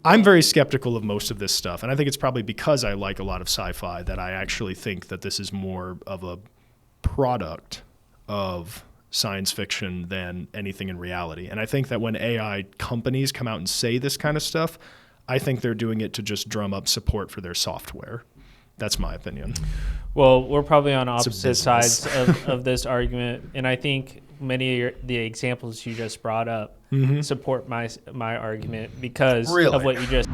I'm very skeptical of most of this stuff, and I think it's probably because I like a lot of sci-fi that I actually think that this is more of a product of science fiction than anything in reality. And I think that when AI companies come out and say this kind of stuff, I think they're doing it to just drum up support for their software. That's my opinion. Well, we're probably on opposite sides of this argument, and I think many of the examples you just brought up support my argument because of what you just.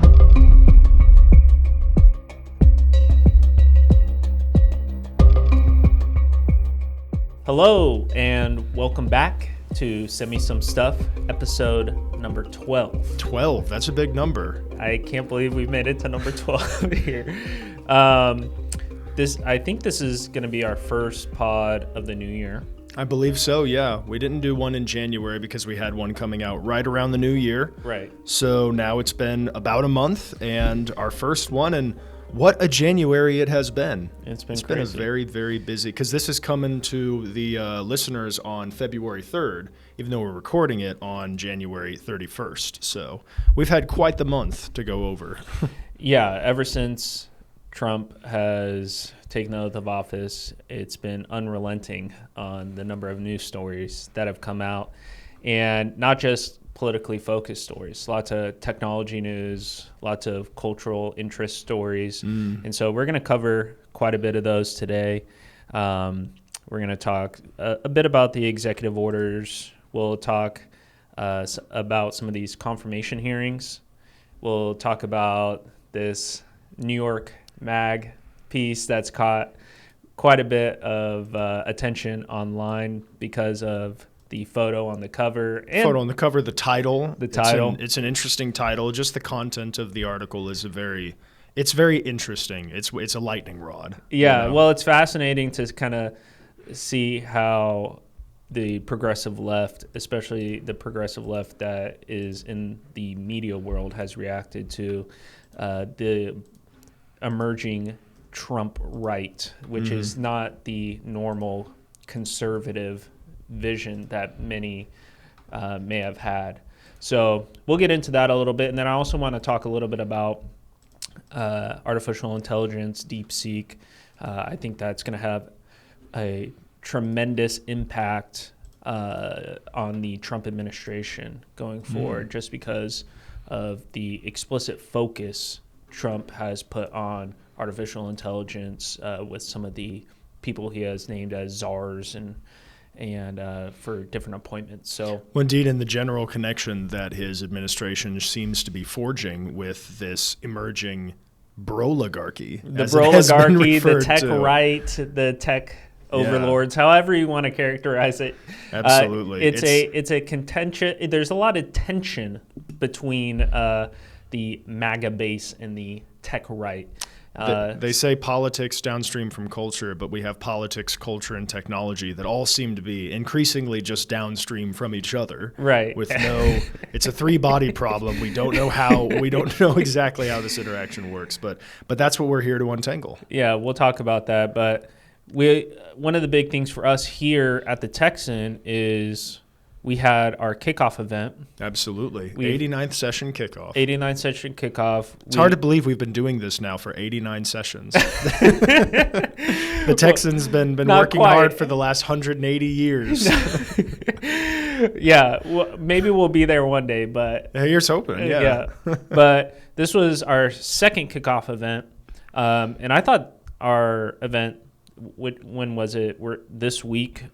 Hello, and welcome back to Send Me Some Stuff, episode number 12. 12, that's a big number. I can't believe we made it to number 12 here. I think this is going to be our first pod of the new year. I believe so, yeah. We didn't do one in January because we had one coming out right around the new year. Right. So now it's been about a month and our first one, and what a January it has been. It's been a very, very busy, because this is coming to the listeners on February 3rd, even though we're recording it on January 31st. So we've had quite the month to go over. Yeah, ever since Trump has taken the oath of office, it's been unrelenting on the number of news stories that have come out, and not just politically focused stories, lots of technology news, lots of cultural interest stories. And so we're going to cover quite a bit of those today. We're going to talk a bit about the executive orders. We'll talk about some of these confirmation hearings. We'll talk about this New York Mag piece that's caught quite a bit of attention online because of the photo on the cover. The title. The title. It's an interesting title. Just the content of the article is it's very interesting. It's a lightning rod. Yeah, well, it's fascinating to kind of see how the progressive left, especially the progressive left that is in the media world, has reacted to the emerging Trump right, which is not the normal conservative vision that many may have had. So we'll get into that a little bit. And then I also want to talk a little bit about artificial intelligence, DeepSeek. I think that's going to have a tremendous impact on the Trump administration going forward, just because of the explicit focus Trump has put on artificial intelligence with some of the people he has named as czars and for different appointments. So, well, indeed, in the general connection that his administration seems to be forging with this emerging broligarchy. The broligarchy, the tech right, the tech overlords, however you want to characterize it. Absolutely. It's a contention. There's a lot of tension between the MAGA base and the tech right. They say politics downstream from culture, but we have politics, culture, and technology that all seem to be increasingly just downstream from each other. Right. It's a three-body problem. We don't know exactly how this interaction works, but that's what we're here to untangle. Yeah, we'll talk about that. But one of the big things for us here at the Texan is we had our kickoff event. Absolutely. 89th session kickoff. 89th session kickoff. It's hard to believe we've been doing this now for 89 sessions. The Texans been working hard for the last 180 years. Yeah, well, maybe we'll be there one day, but here's hoping. Yeah. But this was our second kickoff event, and I thought our event, when was it? This week.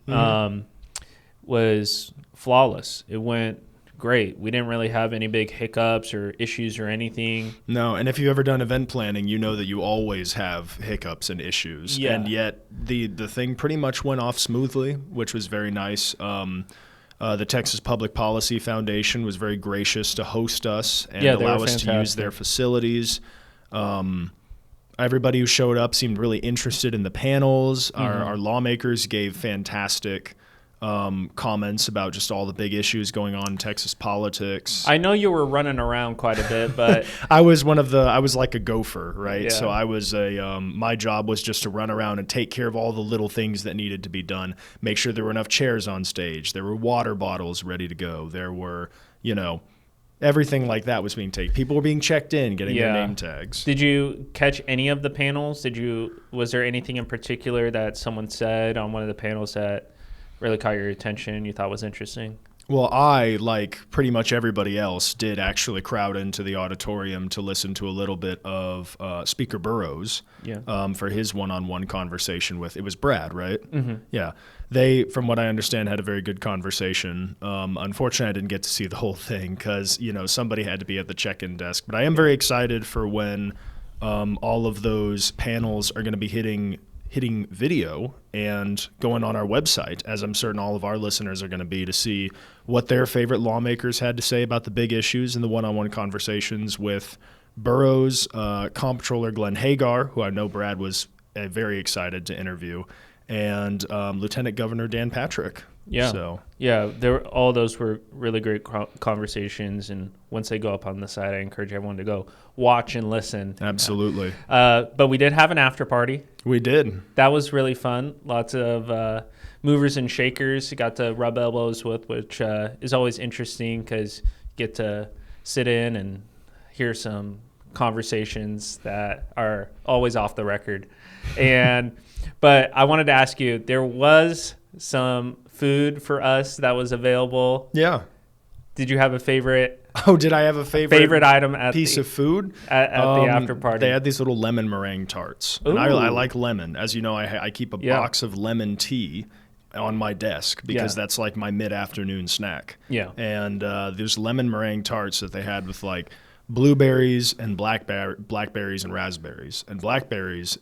Was flawless. It went great. We didn't really have any big hiccups or issues or anything. No, and if you've ever done event planning, you know that you always have hiccups and issues. Yeah. And yet the thing pretty much went off smoothly, which was very nice. The Texas Public Policy Foundation was very gracious to host us and allow us to use their facilities. Everybody who showed up seemed really interested in the panels. Our lawmakers gave fantastic comments about just all the big issues going on in Texas politics. I know you were running around quite a bit, but I was like a gopher, right? Yeah. So I was my job was just to run around and take care of all the little things that needed to be done. Make sure there were enough chairs on stage. There were water bottles ready to go. There were, Everything like that was being taken. People were being checked in, getting their name tags. Did you catch any of the panels? Was there anything in particular that someone said on one of the panels that really caught your attention, you thought was interesting? Well, I, like pretty much everybody else, did actually crowd into the auditorium to listen to a little bit of Speaker Burrows for his one-on-one conversation with, it was Brad, right? Mm-hmm. Yeah. They, from what I understand, had a very good conversation. Unfortunately, I didn't get to see the whole thing because, somebody had to be at the check-in desk. But I am very excited for when all of those panels are going to be hitting video and going on our website, as I'm certain all of our listeners are going to be, to see what their favorite lawmakers had to say about the big issues in the one-on-one conversations with Burrows, Comptroller Glenn Hagar, who I know Brad was very excited to interview, and Lieutenant Governor Dan Patrick. Yeah. All those were really great conversations, and once they go up on the site, I encourage everyone to go watch and listen. Absolutely. But we did have an after party. We did. That was really fun. Lots of movers and shakers you got to rub elbows with, which is always interesting because you get to sit in and hear some conversations that are always off the record. But I wanted to ask you, there was some food for us that was available. Yeah. Did you have a favorite? Oh, did I have a favorite item at piece of food at the after party? They had these little lemon meringue tarts. And I like lemon. As you know, I keep a box of lemon tea on my desk because that's like my mid-afternoon snack. Yeah. And there's lemon meringue tarts that they had with like blueberries and blackberries and raspberries. And blackberries,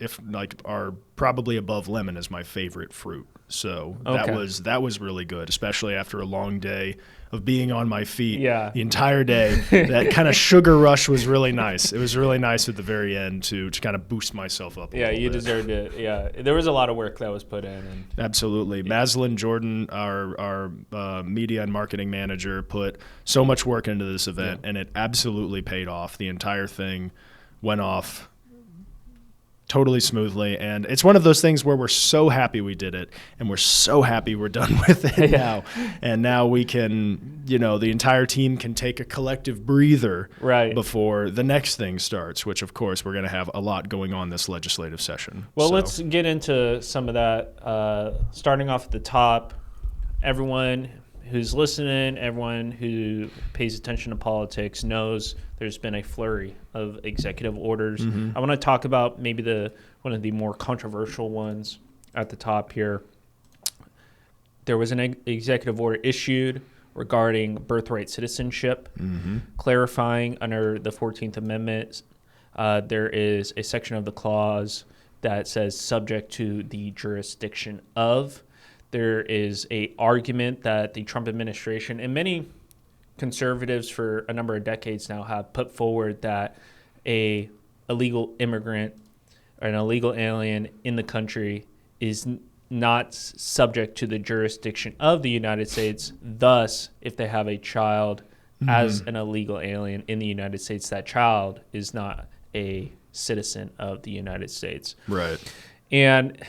are probably above lemon as my favorite fruit. So that was really good, especially after a long day of being on my feet the entire day. That kind of sugar rush was really nice. It was really nice at the very end to kind of boost myself up a little bit. Yeah, you deserved it. Yeah, there was a lot of work that was put in. Absolutely. Maslin Jordan, our media and marketing manager, put so much work into this event, and it absolutely paid off. The entire thing went off totally smoothly, and it's one of those things where we're so happy we did it, and we're so happy we're done with it now. And now we can, the entire team can take a collective breather before the next thing starts, which of course we're going to have a lot going on this legislative session. Well, let's get into some of that. Starting off at the top, everyone who's listening, everyone who pays attention to politics knows there's been a flurry of executive orders. Mm-hmm. I want to talk about maybe one of the more controversial ones at the top here. There was an executive order issued regarding birthright citizenship, clarifying under the 14th Amendment. There is a section of the clause that says subject to the jurisdiction of. There is a argument that the Trump administration and many conservatives for a number of decades now have put forward that a illegal immigrant or an illegal alien in the country is not subject to the jurisdiction of the United States. Thus, if they have a child as an illegal alien in the United States, that child is not a citizen of the United States. Right. And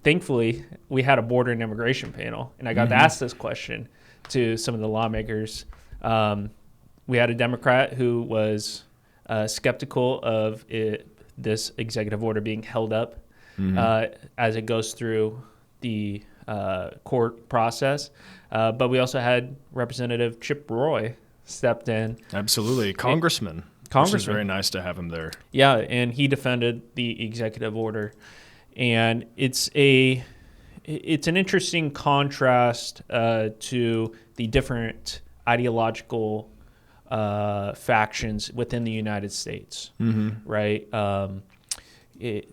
thankfully, we had a border and immigration panel, and I got to ask this question to some of the lawmakers. We had a Democrat who was skeptical of this executive order being held up as it goes through the court process. But we also had Representative Chip Roy stepped in. Absolutely. Congressman. Which is very nice to have him there. Yeah, and he defended the executive order. And it's an interesting contrast to the different ideological factions within the United States, right?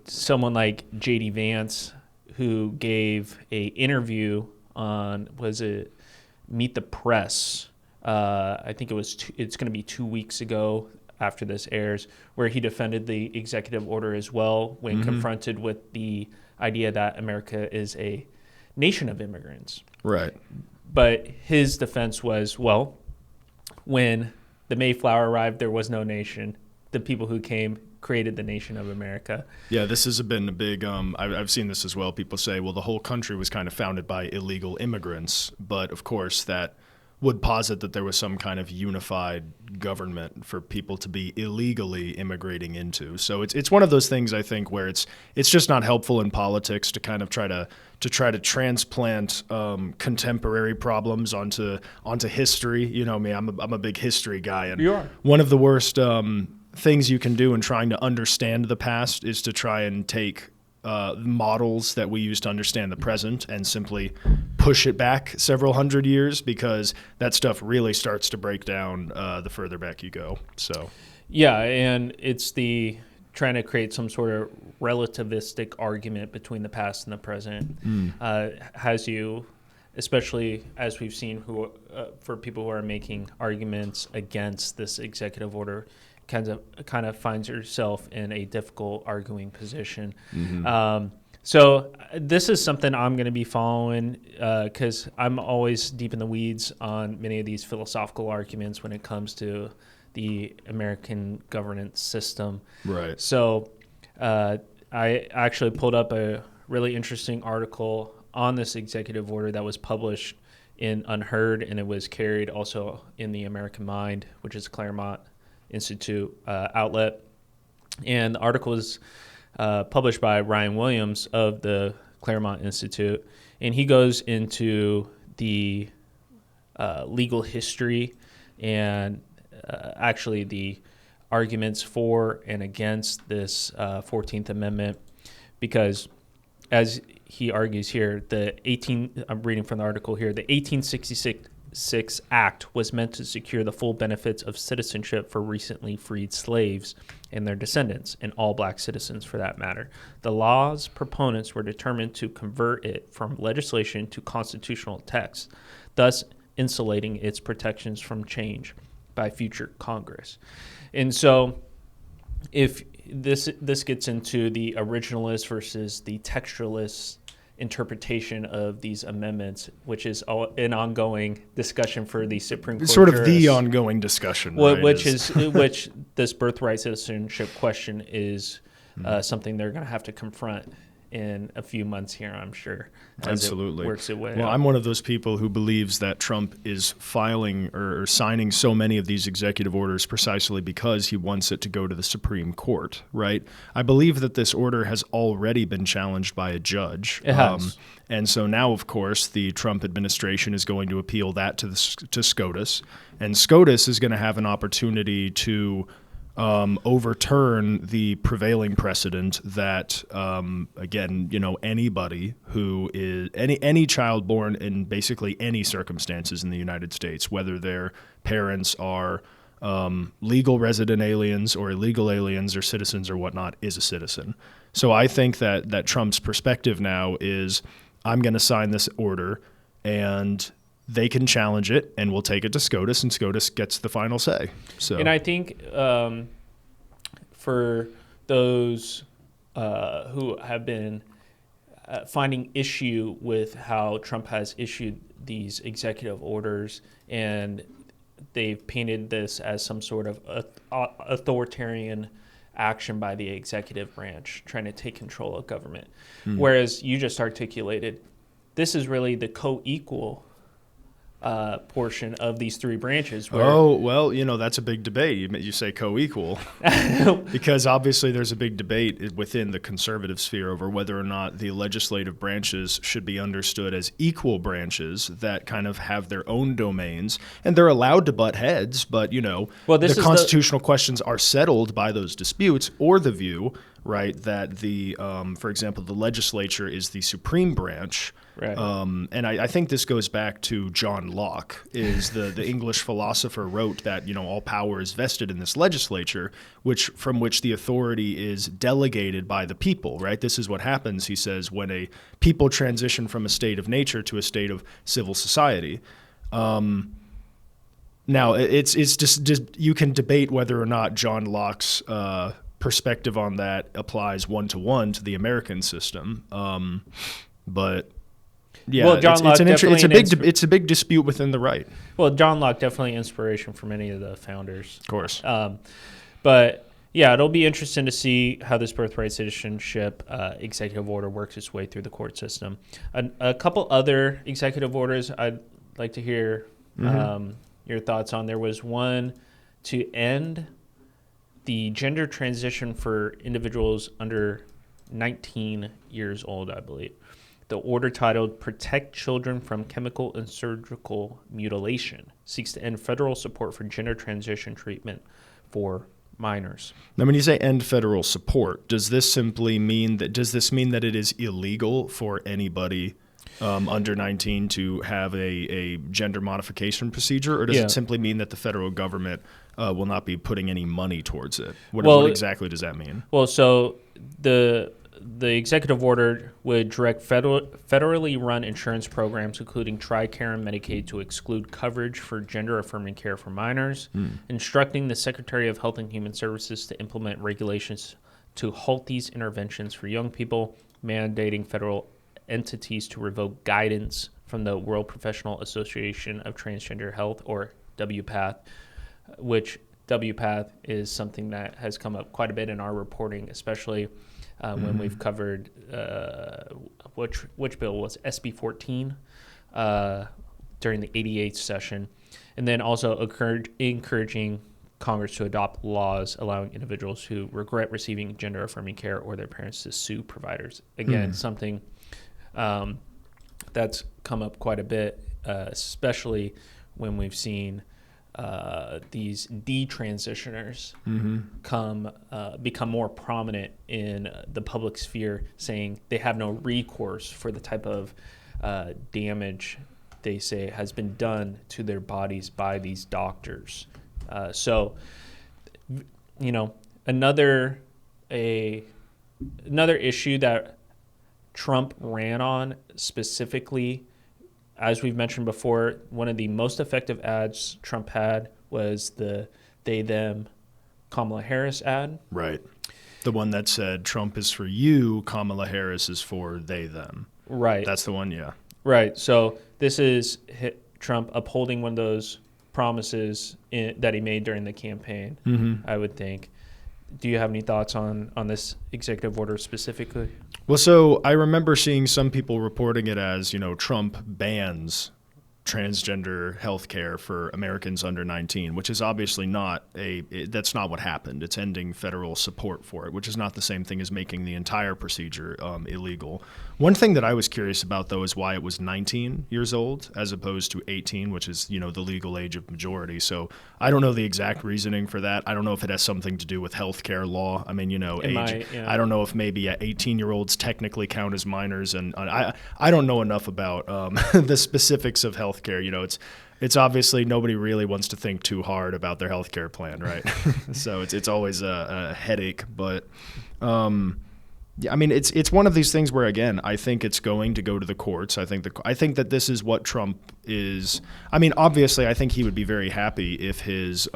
Someone like J.D. Vance, who gave a interview on, was it Meet the Press? I think it's going to be 2 weeks ago after this airs, where he defended the executive order as well when confronted with the idea that America is a nation of immigrants. Right. But his defense was, well, when the Mayflower arrived, there was no nation. The people who came created the nation of America. Yeah, this has been a big, I've seen this as well. People say, well, the whole country was kind of founded by illegal immigrants. But of course, that would posit that there was some kind of unified government for people to be illegally immigrating into. So it's one of those things, I think, where it's just not helpful in politics to kind of try to transplant contemporary problems onto history. You know me, I'm a big history guy, and You are. one of the worst things you can do in trying to understand the past is to try and take models that we use to understand the present and simply push it back several hundred years, because that stuff really starts to break down the further back you go. So, Yeah, and it's the trying to create some sort of relativistic argument between the past and the present has you, especially as we've seen, for people who are making arguments against this executive order, kind of finds yourself in a difficult arguing position. So this is something I'm going to be following because I'm always deep in the weeds on many of these philosophical arguments when it comes to the American governance system. right. So I actually pulled up a really interesting article on this executive order that was published in Unheard, and it was carried also in the American Mind, which is Claremont Institute outlet. And the article was published by Ryan Williams of the Claremont Institute, and he goes into the legal history and actually the arguments for and against this 14th Amendment, because as he argues here, I'm reading from the article here, the 1866 Act was meant to secure the full benefits of citizenship for recently freed slaves and their descendants, and all black citizens for that matter. The law's proponents were determined to convert it from legislation to constitutional text, thus insulating its protections from change by future Congress. And so if this gets into the originalist versus the textualist interpretation of these amendments, which is an ongoing discussion for the Supreme Court. It's sort of the ongoing discussion, right? Which this birthright citizenship question is something they're going to have to confront in a few months here, I'm sure. Absolutely. It works its way Well, out. I'm one of those people who believes that Trump is filing or signing so many of these executive orders precisely because he wants it to go to the Supreme Court, right? I believe that this order has already been challenged by a judge. It has. And so now, of course, the Trump administration is going to appeal that to SCOTUS. And SCOTUS is going to have an opportunity to overturn the prevailing precedent that, again, anybody who is any child born in basically any circumstances in the United States, whether their parents are legal resident aliens or illegal aliens or citizens or whatnot, is a citizen. So I think that Trump's perspective now is, I'm going to sign this order and they can challenge it, and we'll take it to SCOTUS, and SCOTUS gets the final say. So, and I think for those who have been finding issue with how Trump has issued these executive orders, and they've painted this as some sort of authoritarian action by the executive branch trying to take control of government. Whereas you just articulated, this is really the co-equal portion of these three branches. That's a big debate. You say co-equal because obviously there's a big debate within the conservative sphere over whether or not the legislative branches should be understood as equal branches that kind of have their own domains, and they're allowed to butt heads, but the constitutional questions are settled by those disputes, or the view, right, that for example, the legislature is the supreme branch. Right. And I think this goes back to John Locke, is the English philosopher wrote that, all power is vested in this legislature, from which the authority is delegated by the people, right? This is what happens, he says, when a people transition from a state of nature to a state of civil society. Now, it's just you can debate whether or not John Locke's perspective on that applies one-to-one to the American system, but yeah, well, John Locke it's a big dispute within the right. Well, John Locke definitely inspiration for many of the founders, of course. But yeah, it'll be interesting to see how this birthright citizenship executive order works its way through the court system. A couple other executive orders I'd like to hear Your thoughts on there was one to end the gender transition for individuals under 19 years old, I believe. The order titled Protect Children from Chemical and Surgical Mutilation seeks to end federal support for gender transition treatment for minors. Now, when you say end federal support, does this simply mean that it is illegal for anybody under 19 to have a gender modification procedure, or does it simply mean that the federal government will not be putting any money towards it? What exactly does that mean? Well, so the executive order would direct federally run insurance programs, including TRICARE and Medicaid, to exclude coverage for gender-affirming care for minors, instructing the Secretary of Health and Human Services to implement regulations to halt these interventions for young people, mandating federal entities to revoke guidance from the World Professional Association of Transgender Health, or WPATH, which WPATH is something that has come up quite a bit in our reporting, especially when we've covered which bill was SB 14 during the 88th session, and then also encouraging Congress to adopt laws allowing individuals who regret receiving gender-affirming care or their parents to sue providers. Again, something that's come up quite a bit, especially when we've seen these detransitioners become more prominent in the public sphere, saying they have no recourse for the type of damage they say has been done to their bodies by these doctors. So, another issue that Trump ran on specifically, as we've mentioned before, one of the most effective ads Trump had was the they-them Kamala Harris ad. Right. The one that said, Trump is for you, Kamala Harris is for they-them. Right. That's the one, yeah. Right. So this is Trump upholding one of those promises that he made during the campaign, I would think. Do you have any thoughts on this executive order specifically? Well, so I remember seeing some people reporting it as, Trump bans transgender health care for Americans under 19, which is obviously that's not what happened. It's ending federal support for it, which is not the same thing as making the entire procedure illegal. One thing that I was curious about, though, is why it was 19 years old as opposed to 18, which is, the legal age of majority. So I don't know the exact reasoning for that. I don't know if it has something to do with healthcare law. I mean, age. I don't know if maybe 18-year-olds technically count as minors, and I don't know enough about the specifics of healthcare. It's obviously nobody really wants to think too hard about their healthcare plan, right? So it's always a headache, but. Yeah, I mean, it's one of these things where, again, I think it's going to go to the courts. I think that this is what Trump is. I mean, obviously, I think he would be very happy if his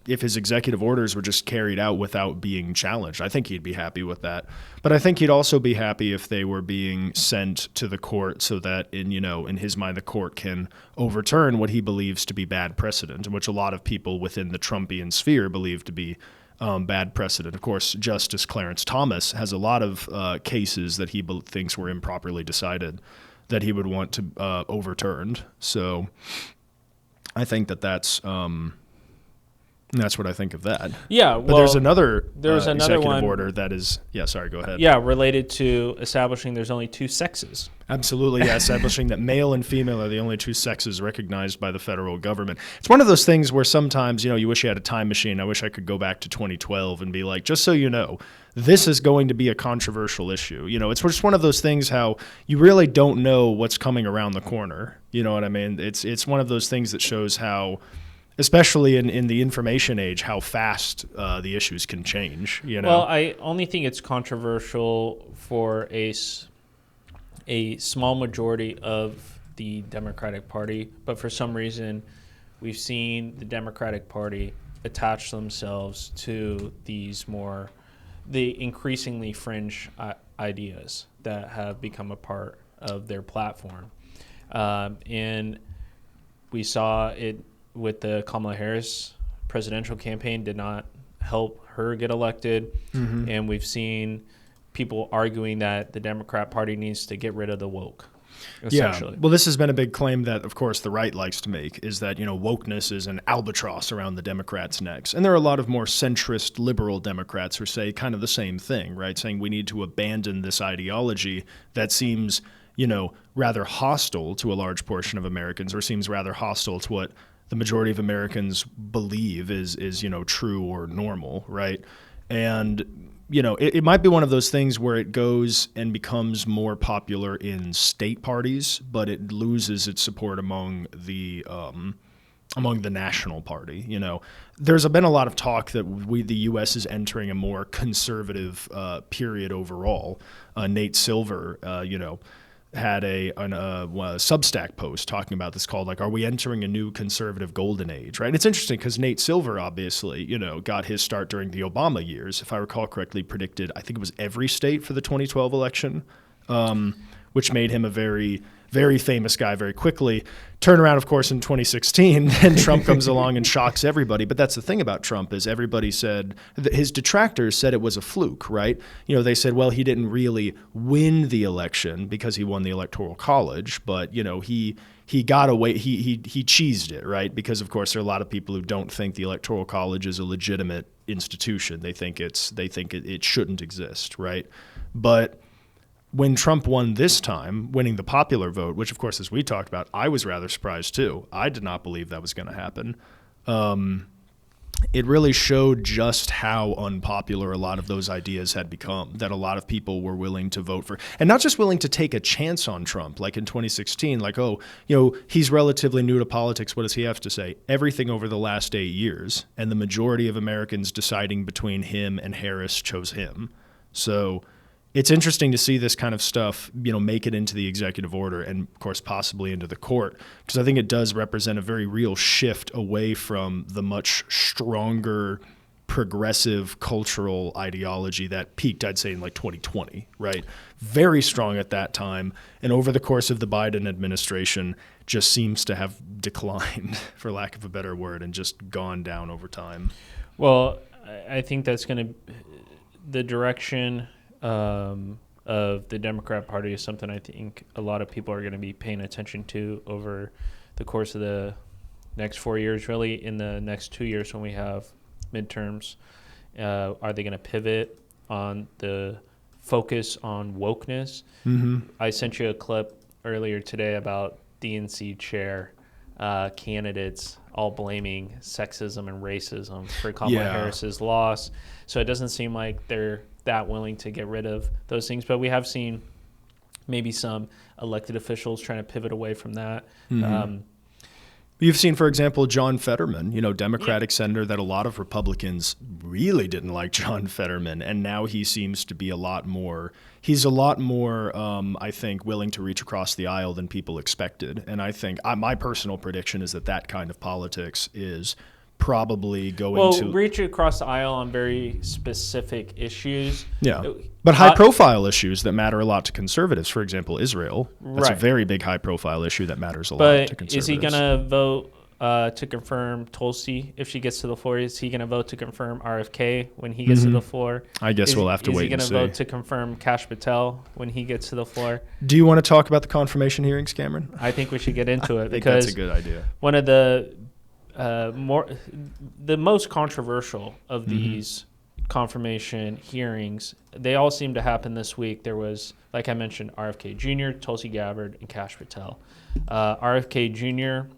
if his executive orders were just carried out without being challenged. I think he'd be happy with that. But I think he'd also be happy if they were being sent to the court so that in his mind, the court can overturn what he believes to be bad precedent, which a lot of people within the Trumpian sphere believe to be bad precedent. Of course, Justice Clarence Thomas has a lot of cases that he thinks were improperly decided that he would want to overturned. So I think that's what I think of that. Yeah, but there's another executive one, order that is, sorry, go ahead. Yeah, related to establishing there's only two sexes. Absolutely, yeah, establishing that male and female are the only two sexes recognized by the federal government. It's one of those things where sometimes, you wish you had a time machine. I wish I could go back to 2012 and be like, just so you know, this is going to be a controversial issue. It's just one of those things how you really don't know what's coming around the corner. You know what I mean? It's one of those things that shows how, especially in the information age, how fast the issues can change. Well, I only think it's controversial for a small majority of the Democratic Party, but for some reason, we've seen the Democratic Party attach themselves to the increasingly fringe ideas that have become a part of their platform, and we saw it with the Kamala Harris presidential campaign. Did not help her get elected. And we've seen people arguing that the Democrat Party needs to get rid of the woke. essentially. Yeah. Well, this has been a big claim that, of course, the right likes to make, is that, wokeness is an albatross around the Democrats' necks. And there are a lot of more centrist liberal Democrats who say kind of the same thing, right? Saying we need to abandon this ideology that seems, rather hostile to a large portion of Americans, or seems rather hostile to what the majority of Americans believe is true or normal, right? And it might be one of those things where it goes and becomes more popular in state parties, but it loses its support among the national party. There's been a lot of talk that the U.S. is entering a more conservative period overall. Nate Silver, had a Substack post talking about this called, are we entering a new conservative golden age, right? And it's interesting because Nate Silver obviously, got his start during the Obama years. If I recall correctly, predicted, I think it was every state for the 2012 election, which made him a very, very famous guy very quickly. Turn around, of course, in 2016, and Trump comes along and shocks everybody. But that's the thing about Trump is everybody said, his detractors said it was a fluke, right? They said, well, he didn't really win the election because he won the Electoral College, but, he got away, he cheesed it, right? Because, of course, there are a lot of people who don't think the Electoral College is a legitimate institution. They think it shouldn't exist, right? But when Trump won this time, winning the popular vote, which, of course, as we talked about, I was rather surprised too. I did not believe that was going to happen. It really showed just how unpopular a lot of those ideas had become, that a lot of people were willing to vote for, and not just willing to take a chance on Trump, like in 2016, he's relatively new to politics. What does he have to say? Everything over the last 8 years, and the majority of Americans deciding between him and Harris chose him. So it's interesting to see this kind of stuff, make it into the executive order and, of course, possibly into the court, because I think it does represent a very real shift away from the much stronger progressive cultural ideology that peaked, I'd say, in 2020, right? Very strong at that time. And over the course of the Biden administration, just seems to have declined, for lack of a better word, and just gone down over time. Well, I think that's going to the direction of the Democrat Party is something I think a lot of people are going to be paying attention to over the course of the next 4 years, really in the next 2 years when we have midterms. Are they going to pivot on the focus on wokeness? Mm-hmm. I sent you a clip earlier today about DNC chair candidates all blaming sexism and racism for Kamala Harris's loss. So it doesn't seem like they're that willing to get rid of those things. But we have seen maybe some elected officials trying to pivot away from that. Mm-hmm. You've seen, for example, John Fetterman, Democratic senator that a lot of Republicans really didn't like John Fetterman. And now he seems to be a lot more, I think, willing to reach across the aisle than people expected. And I think my personal prediction is that kind of politics is probably going to reach across the aisle on very specific issues. Yeah, but high-profile issues that matter a lot to conservatives. For example, Israel. That's a very big high-profile issue that matters a lot to conservatives. Is he going to vote to confirm Tulsi if she gets to the floor? Is he going to vote to confirm RFK when he gets to the floor? I guess we'll have to wait and see. Is he going to vote to confirm Kash Patel when he gets to the floor? Do you want to talk about the confirmation hearings, Cameron? I think we should get into it. I think that's a good idea. One of the most controversial of these confirmation hearings, they all seem to happen this week. There was, like I mentioned, RFK Jr., Tulsi Gabbard, and Kash Patel. RFK Jr.,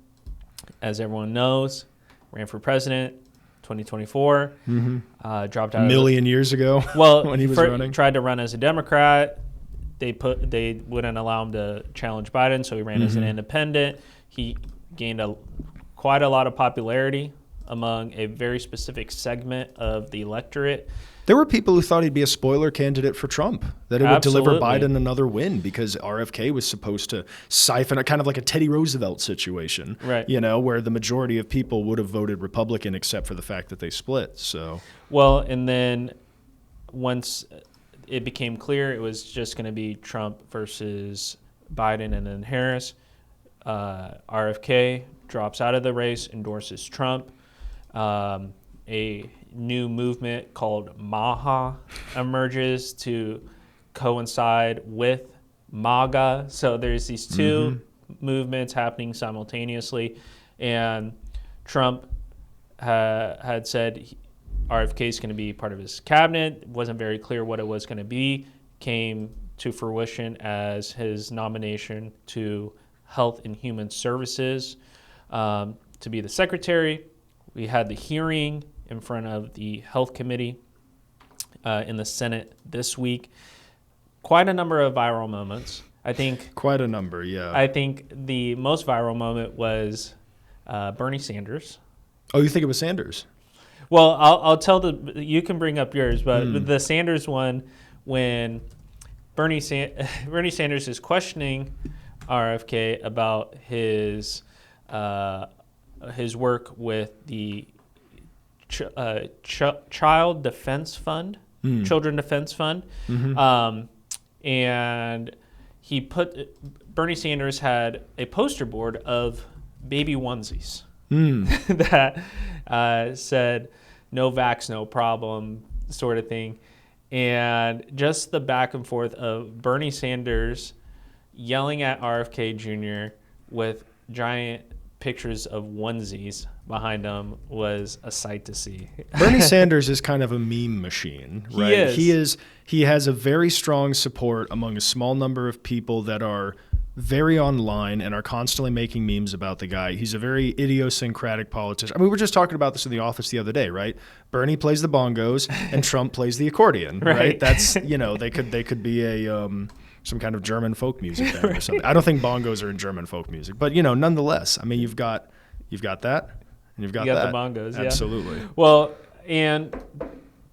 as everyone knows, ran for president 2024. Dropped out a million years ago. Well, when he was running, tried to run as a Democrat. They wouldn't allow him to challenge Biden, so he ran as an independent. He gained quite a lot of popularity among a very specific segment of the electorate. There were people who thought he'd be a spoiler candidate for Trump, that it would deliver Biden another win because RFK was supposed to siphon kind of like a Teddy Roosevelt situation, right? Where the majority of people would have voted Republican except for the fact that they split. So, well, and then once it became clear it was just going to be Trump versus Biden and then Harris, RFK drops out of the race, endorses Trump. A new movement called MAHA emerges to coincide with MAGA. So there's these two movements happening simultaneously, and Trump had said RFK is going to be part of his cabinet. It wasn't very clear what it was going to be. Came to fruition as his nomination to Health and Human Services to be the secretary. We had the hearing in front of the Health Committee in the Senate this week. Quite a number of viral moments. I think quite a number, yeah. I think the most viral moment was Bernie Sanders. Oh, you think it was Sanders? Well, I'll tell you can bring up yours, but the Sanders one, when Bernie Sanders is questioning RFK about his work with the Child Defense Fund, Children Defense Fund, and Bernie Sanders had a poster board of baby onesies that said "No vax, no problem" sort of thing. And just the back and forth of Bernie Sanders yelling at RFK Jr. with giant pictures of onesies behind him was a sight to see. Bernie Sanders is kind of a meme machine, right? He has a very strong support among a small number of people that are very online and are constantly making memes about the guy. He's a very idiosyncratic politician. I mean, we were just talking about this in the office the other day, right? Bernie plays the bongos and Trump plays the accordion, right? That's, they could be a some kind of German folk music band or something. I don't think bongos are in German folk music, but nonetheless, I mean, you've got that and you've got the that. bongos, yeah. Absolutely. Well, and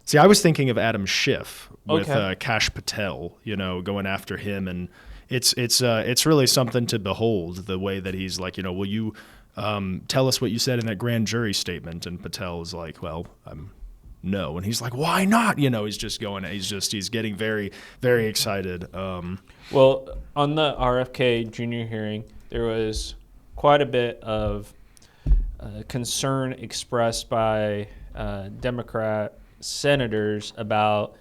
see, I was thinking of Adam Schiff with Okay. Kash Patel, going after him, and it's really something to behold, the way that he's like, will you tell us what you said in that grand jury statement? And Patel is like, well, no, and he's like, why not? He's getting very, very excited. Well, on the RFK Jr. hearing, there was quite a bit of concern expressed by Democrat senators about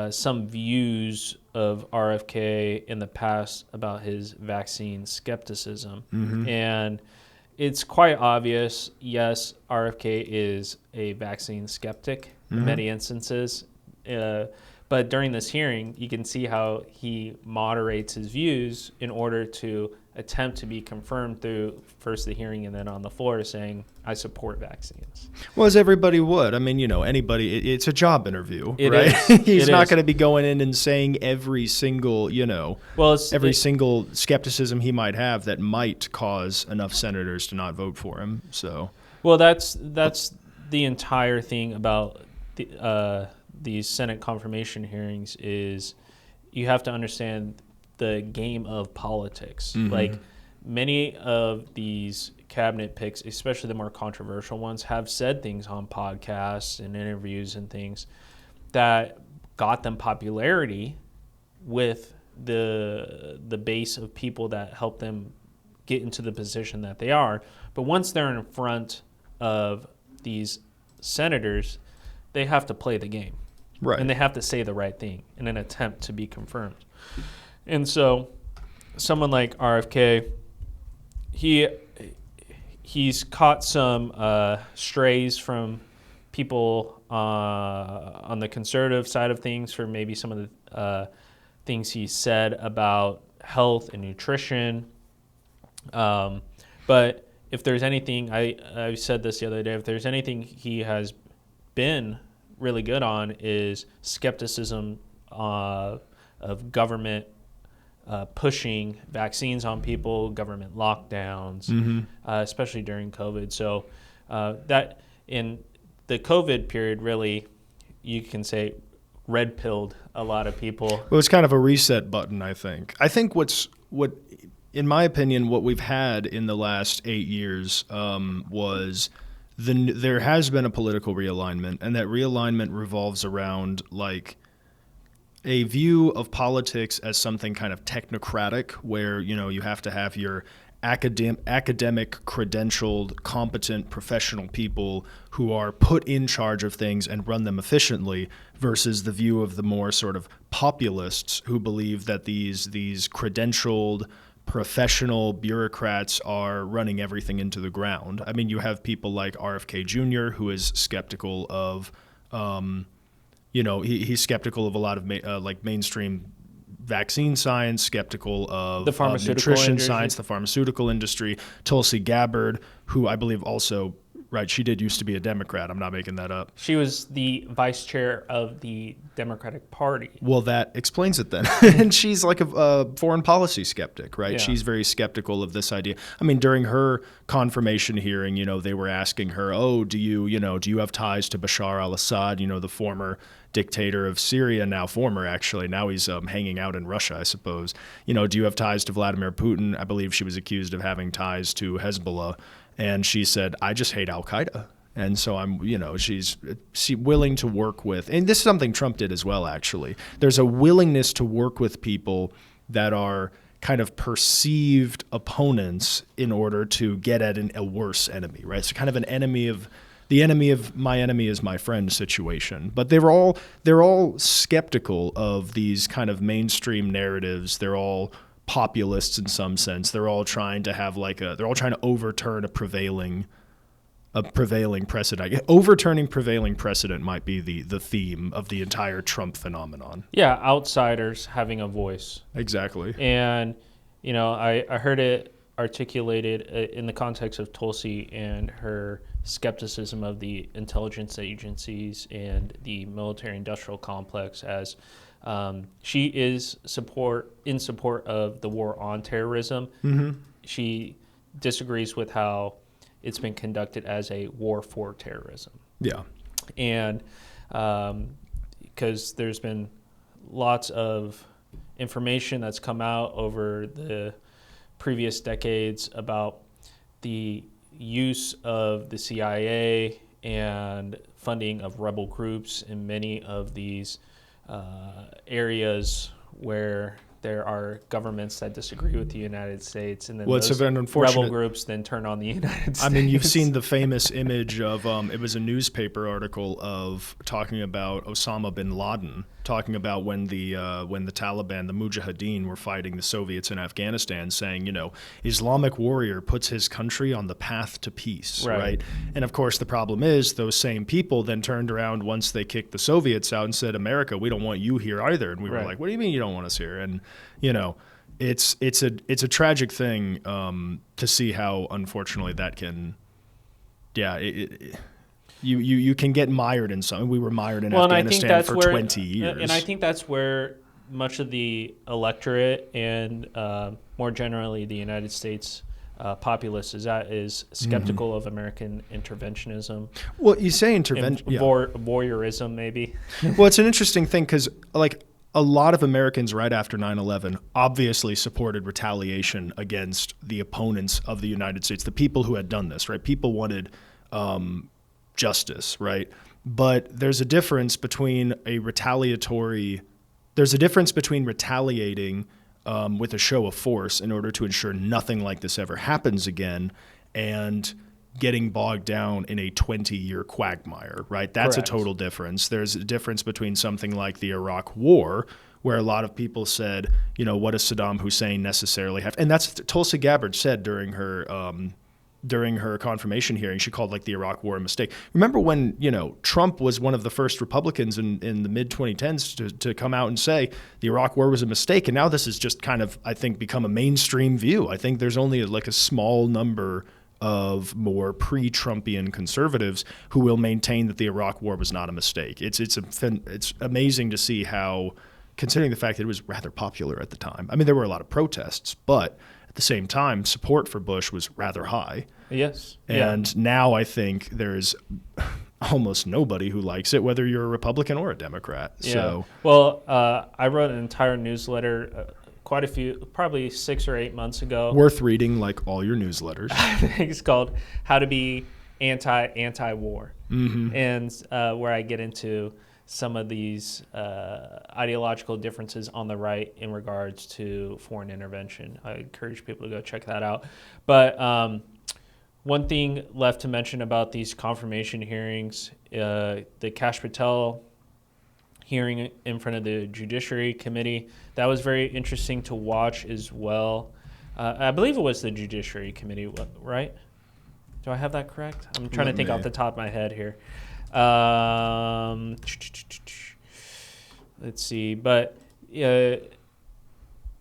some views of RFK in the past about his vaccine skepticism. And it's quite obvious, yes, RFK is a vaccine skeptic in many instances. But during this hearing, you can see how he moderates his views in order to attempt to be confirmed through first the hearing and then on the floor saying, I support vaccines. Well, as everybody would. I mean, anybody, it's a job interview, right? He's not going to be going in and saying every single, single skepticism he might have that might cause enough senators to not vote for him. So, well, that's the entire thing about these Senate confirmation hearings is you have to understand the game of politics. Like many of these cabinet picks, especially the more controversial ones, have said things on podcasts and interviews and things that got them popularity with the base of people that help them get into the position that they are. But once they're in front of these senators, they have to play the game. right. And they have to say the right thing in an attempt to be confirmed. And so someone like RFK, he's caught some strays from people on the conservative side of things for maybe some of the things he said about health and nutrition. But if there's anything, I said this the other day, if there's anything he has been really good on is skepticism of government pushing vaccines on people, government lockdowns, especially during COVID. So that in the COVID period, really, you can say red-pilled a lot of people. Well, it's kind of a reset button, I think. I think in my opinion, what we've had in the last 8 years was there has been a political realignment, and that realignment revolves around like a view of politics as something kind of technocratic, where you have to have your academic, credentialed, competent, professional people who are put in charge of things and run them efficiently, versus the view of the more sort of populists who believe that these credentialed, professional bureaucrats are running everything into the ground. I mean, you have people like RFK Jr., who is skeptical of, he's skeptical of a lot of like mainstream vaccine science, skeptical of the pharmaceutical nutrition industry. science, the pharmaceutical industry. Tulsi Gabbard, who I believe also, right, she did used to be a Democrat. I'm not making that up. She was the vice chair of the Democratic Party. Well, that explains it then. And she's like a foreign policy skeptic, right? Yeah. She's very skeptical of this idea. I mean, during her confirmation hearing, they were asking her, "Oh, do you have ties to Bashar al-Assad, the former dictator of Syria, now former actually. Now he's hanging out in Russia, I suppose. Do you have ties to Vladimir Putin?" I believe she was accused of having ties to Hezbollah. And she said, "I just hate al-Qaeda." And so she's willing to work with, and this is something Trump did as well, actually. There's a willingness to work with people that are kind of perceived opponents in order to get at a worse enemy, right? So kind of the enemy of my enemy is my friend situation. But they're all skeptical of these kind of mainstream narratives. They're all populists in some sense. They're all trying to have they're all trying to overturn a prevailing precedent. Overturning prevailing precedent might be the theme of the entire Trump phenomenon. Yeah, outsiders having a voice. Exactly. And, I heard it articulated in the context of Tulsi and her skepticism of the intelligence agencies and the military-industrial complex as she is in support of the war on terrorism. Mm-hmm. She disagrees with how it's been conducted as a war for terrorism. Yeah. And because there's been lots of information that's come out over the previous decades about the use of the CIA and funding of rebel groups in many of these areas where there are governments that disagree with the United States, and then those rebel groups then turn on the United States. I mean, you've seen the famous image of it was a newspaper article of talking about Osama bin Laden, talking about when the Taliban, the Mujahideen, were fighting the Soviets in Afghanistan, saying, Islamic warrior puts his country on the path to peace, right? And of course, the problem is those same people then turned around once they kicked the Soviets out and said, "America, we don't want you here either." And we were like, "What do you mean you don't want us here?" And it's a tragic thing to see how unfortunately that can, you can get mired in something. We were mired in Afghanistan for 20 years. And I think that's where much of the electorate and more generally the United States populace is skeptical of American interventionism. Well, you say intervention, voyeurism maybe. Well, it's an interesting thing because a lot of Americans right after 9/11 obviously supported retaliation against the opponents of the United States, the people who had done this, right? People wanted justice, right? But there's a difference between retaliating with a show of force in order to ensure nothing like this ever happens again, and getting bogged down in a 20-year quagmire, right? That's Correct. A total difference. There's a difference between something like the Iraq War, where a lot of people said, what does Saddam Hussein necessarily have? And that's Tulsi Gabbard said during her confirmation hearing. She called the Iraq War a mistake. Remember when, Trump was one of the first Republicans in the mid-2010s to come out and say the Iraq War was a mistake. And now this has just kind of, I think, become a mainstream view. I think there's only a small number of more pre-Trumpian conservatives who will maintain that the Iraq War was not a mistake. It's amazing to see how, considering the fact that it was rather popular at the time. I mean, there were a lot of protests, but at the same time, support for Bush was rather high. Yes. And now I think there's almost nobody who likes it, whether you're a Republican or a Democrat. Yeah. So, well, I wrote an entire newsletter quite a few, probably 6 or 8 months ago. Worth reading, like all your newsletters. I think it's called "How to Be Anti-War," Mm-hmm. and where I get into some of these ideological differences on the right in regards to foreign intervention. I encourage people to go check that out. But one thing left to mention about these confirmation hearings, the Kash Patel hearing in front of the Judiciary Committee, that was very interesting to watch as well. I believe it was the Judiciary Committee, right? Do I have that correct? I'm trying to think off the top of my head here. Let's see. But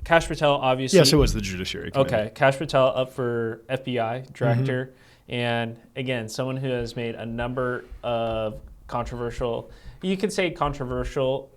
Kash Patel, obviously. Yes, it was the Judiciary Committee. Okay. Kash Patel up for FBI Director. Mm-hmm. And again, someone who has made a number of controversial, you could say controversial,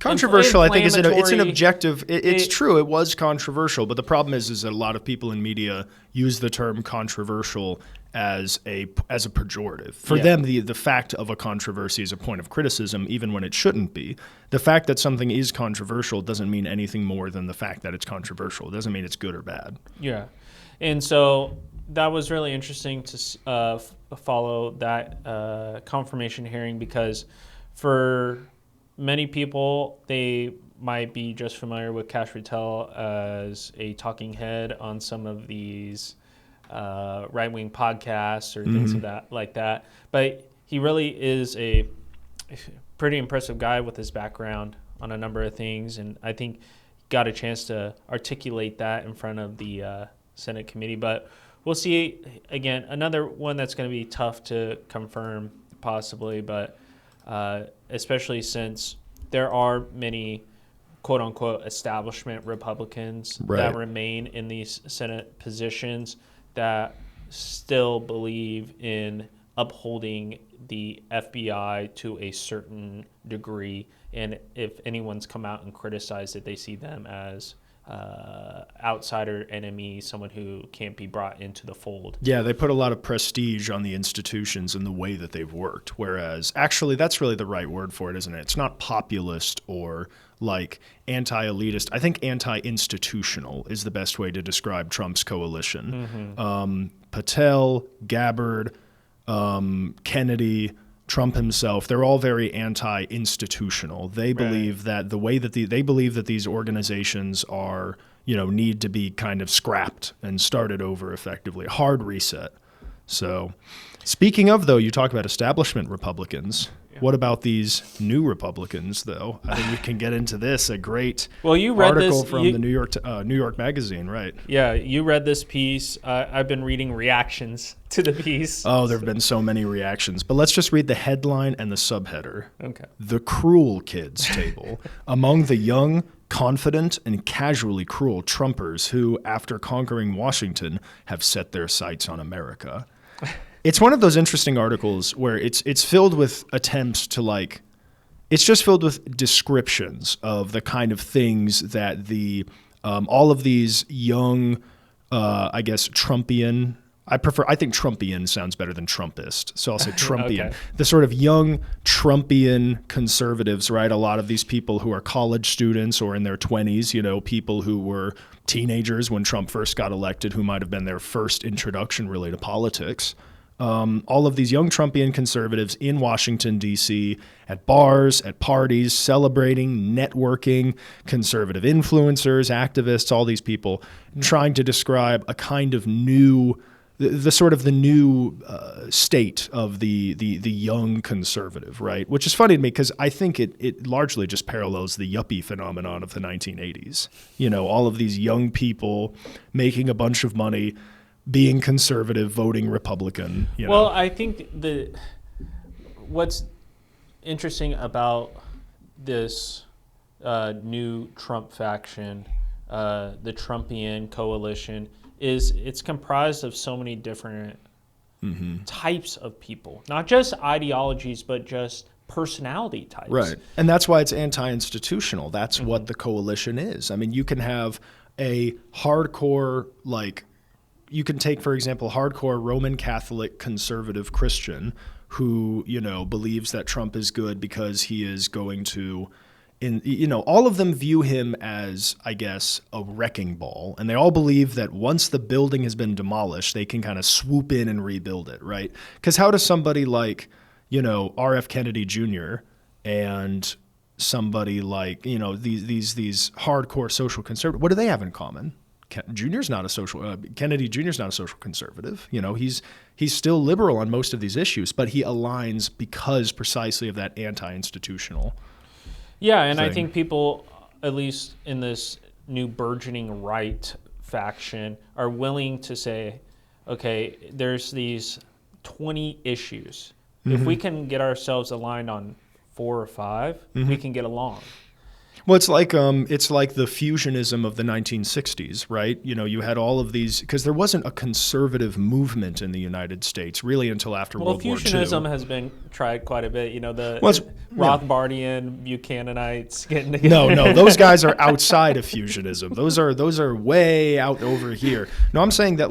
controversial, I think, it's an objective. It's true. It was controversial, but the problem is that a lot of people in media use the term controversial as a pejorative. For them, the fact of a controversy is a point of criticism, even when it shouldn't be. The fact that something is controversial doesn't mean anything more than the fact that it's controversial. It doesn't mean it's good or bad. Yeah, and so that was really interesting to follow that confirmation hearing, because for many people, they might be just familiar with Kash Patel as a talking head on some of these right-wing podcasts or things of that like that. But he really is a pretty impressive guy with his background on a number of things, and I think got a chance to articulate that in front of the Senate committee. But we'll see. Again, another one that's going to be tough to confirm possibly, but especially since there are many quote-unquote establishment Republicans that remain in these Senate positions that still believe in upholding the FBI to a certain degree. And if anyone's come out and criticized it, they see them as outsider enemy, someone who can't be brought into the fold. Yeah, they put a lot of prestige on the institutions and the way that they've worked, whereas actually that's really the right word for it, isn't it? It's not populist or like anti-elitist. I think anti-institutional is the best way to describe Trump's coalition. Patel, Gabbard, Kennedy, Trump himself, they're all very anti-institutional. They believe that the way that they believe that these organizations are, need to be kind of scrapped and started over effectively, a hard reset. So speaking of, though, you talk about establishment Republicans. What about these new Republicans, though? I think we can get into this. A great article from the New York Magazine, right? Yeah, you read this piece. I've been reading reactions to the piece. Oh, there have been so many reactions. But let's just read the headline and the subheader. Okay. The Cruel Kids Table. Among the young, confident, and casually cruel Trumpers who, after conquering Washington, have set their sights on America. It's one of those interesting articles where it's filled with attempts to it's just filled with descriptions of the kind of things that all of these young, Trumpian. I think Trumpian sounds better than Trumpist, so I'll say Trumpian. Okay. The sort of young Trumpian conservatives, right? A lot of these people who are college students or in their 20s, people who were teenagers when Trump first got elected, who might have been their first introduction really to politics. All of these young Trumpian conservatives in Washington, D.C., at bars, at parties, celebrating, networking, conservative influencers, activists, all these people trying to describe a kind of new, the sort of the new state of the young conservative, right? Which is funny to me because I think it largely just parallels the yuppie phenomenon of the 1980s. All of these young people making a bunch of money, being conservative, voting Republican. Well, I think what's interesting about this new Trump faction, the Trumpian coalition, is it's comprised of so many different types of people, not just ideologies, but just personality types. Right, and that's why it's anti-institutional. That's what the coalition is. I mean, you can have a hardcore, you can take, for example, hardcore Roman Catholic conservative Christian who, believes that Trump is good because he is going to, all of them view him as, I guess, a wrecking ball. And they all believe that once the building has been demolished, they can kind of swoop in and rebuild it, right? Because how does somebody like, R.F. Kennedy Jr. and somebody like, these hardcore social conservative, what do they have in common? Kennedy Jr. is not a social conservative. He's still liberal on most of these issues, but he aligns because precisely of that anti-institutional. Yeah, and thing. I think people, at least in this new burgeoning right faction, are willing to say, okay, there's these 20 issues. If we can get ourselves aligned on 4 or 5, we can get along. Well, it's like the fusionism of the 1960s, right? You had all of these, because there wasn't a conservative movement in the United States really until after World War II. Well, fusionism has been tried quite a bit. The Rothbardian Buchananites getting together. No, those guys are outside of fusionism. Those are way out over here. No, I'm saying that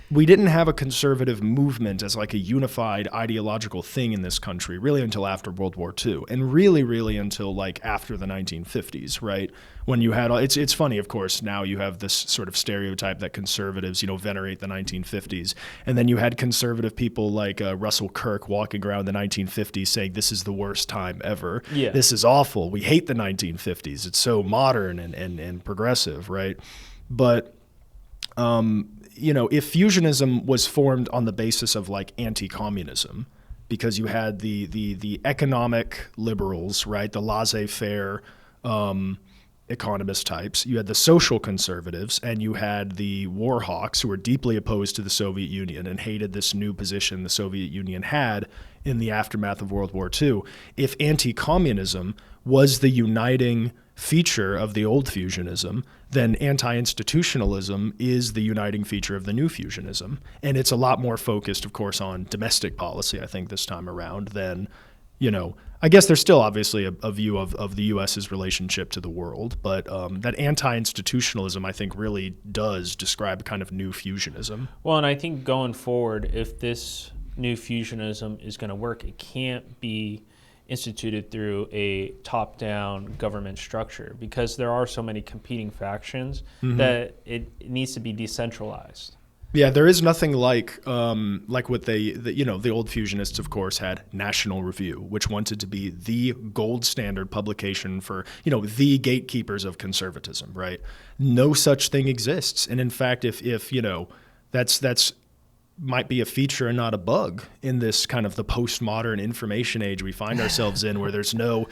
we didn't have a conservative movement as like a unified ideological thing in this country really until after World War II, and really until like after the 1950s, right? When you had, it's funny, of course, now you have this sort of stereotype that conservatives, venerate the 1950s, and then you had conservative people like Russell Kirk walking around the 1950s saying this is the worst time ever. Yeah. This is awful. We hate the 1950s. It's so modern and progressive, right? But if fusionism was formed on the basis of like anti-communism, because you had the economic liberals, right, the laissez-faire economist types, you had the social conservatives, and you had the war hawks who were deeply opposed to the Soviet Union and hated this new position the Soviet Union had in the aftermath of World War II. If anti-communism was the uniting feature of the old fusionism, then anti-institutionalism is the uniting feature of the new fusionism. And it's a lot more focused, of course, on domestic policy, I think, this time around than, I guess there's still obviously a view of the U.S.'s relationship to the world, but that anti-institutionalism, I think, really does describe kind of new fusionism. Well, and I think going forward, if this new fusionism is going to work, it can't be instituted through a top-down government structure, because there are so many competing factions that it needs to be decentralized. Yeah, there is nothing like what the old fusionists, of course, had National Review, which wanted to be the gold standard publication for, the gatekeepers of conservatism, right? No such thing exists. And in fact, if that's might be a feature and not a bug in this kind of the postmodern information age we find ourselves in, where there's no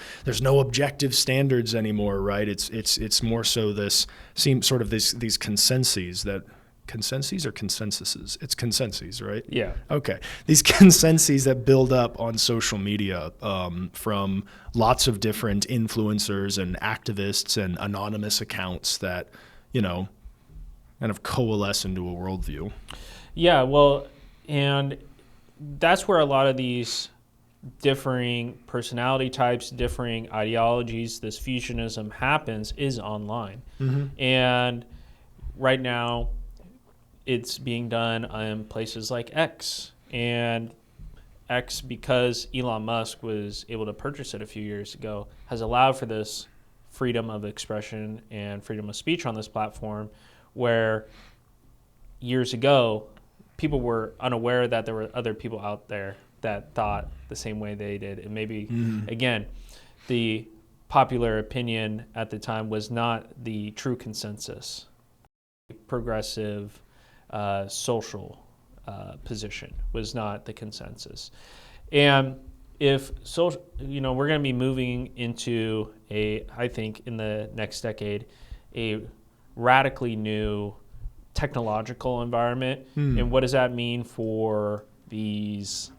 objective standards anymore, right? It's more so this seems sort of these consensus that consensus or consensuses. It's consensus, right? Yeah. Okay. These consensus that build up on social media from lots of different influencers and activists and anonymous accounts that kind of coalesce into a worldview. Yeah, well, and that's where a lot of these differing personality types, differing ideologies, this fusionism happens is online. And right now it's being done in places like X. And X, because Elon Musk was able to purchase it a few years ago, has allowed for this freedom of expression and freedom of speech on this platform, where years ago, people were unaware that there were other people out there that thought the same way they did. And maybe, again, the popular opinion at the time was not the true consensus. Progressive social position was not the consensus. And if we're going to be moving into I think in the next decade, a radically new technological environment. And what does that mean for these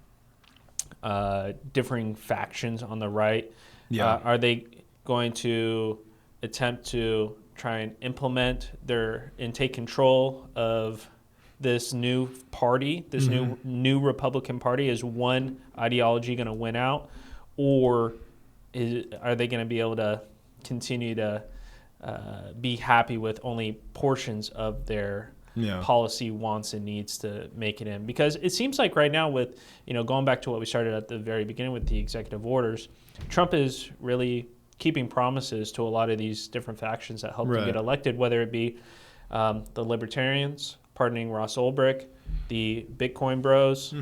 differing factions on the right? Yeah. Are they going to attempt to try and implement and take control of this new party, this new Republican Party? Is one ideology going to win out, or are they going to be able to continue to be happy with only portions of their policy wants and needs to make it in? Because it seems like right now, with going back to what we started at the very beginning with the executive orders, Trump is really keeping promises to a lot of these different factions that helped him get elected, whether it be the Libertarians pardoning Ross Ulbricht, the Bitcoin bros.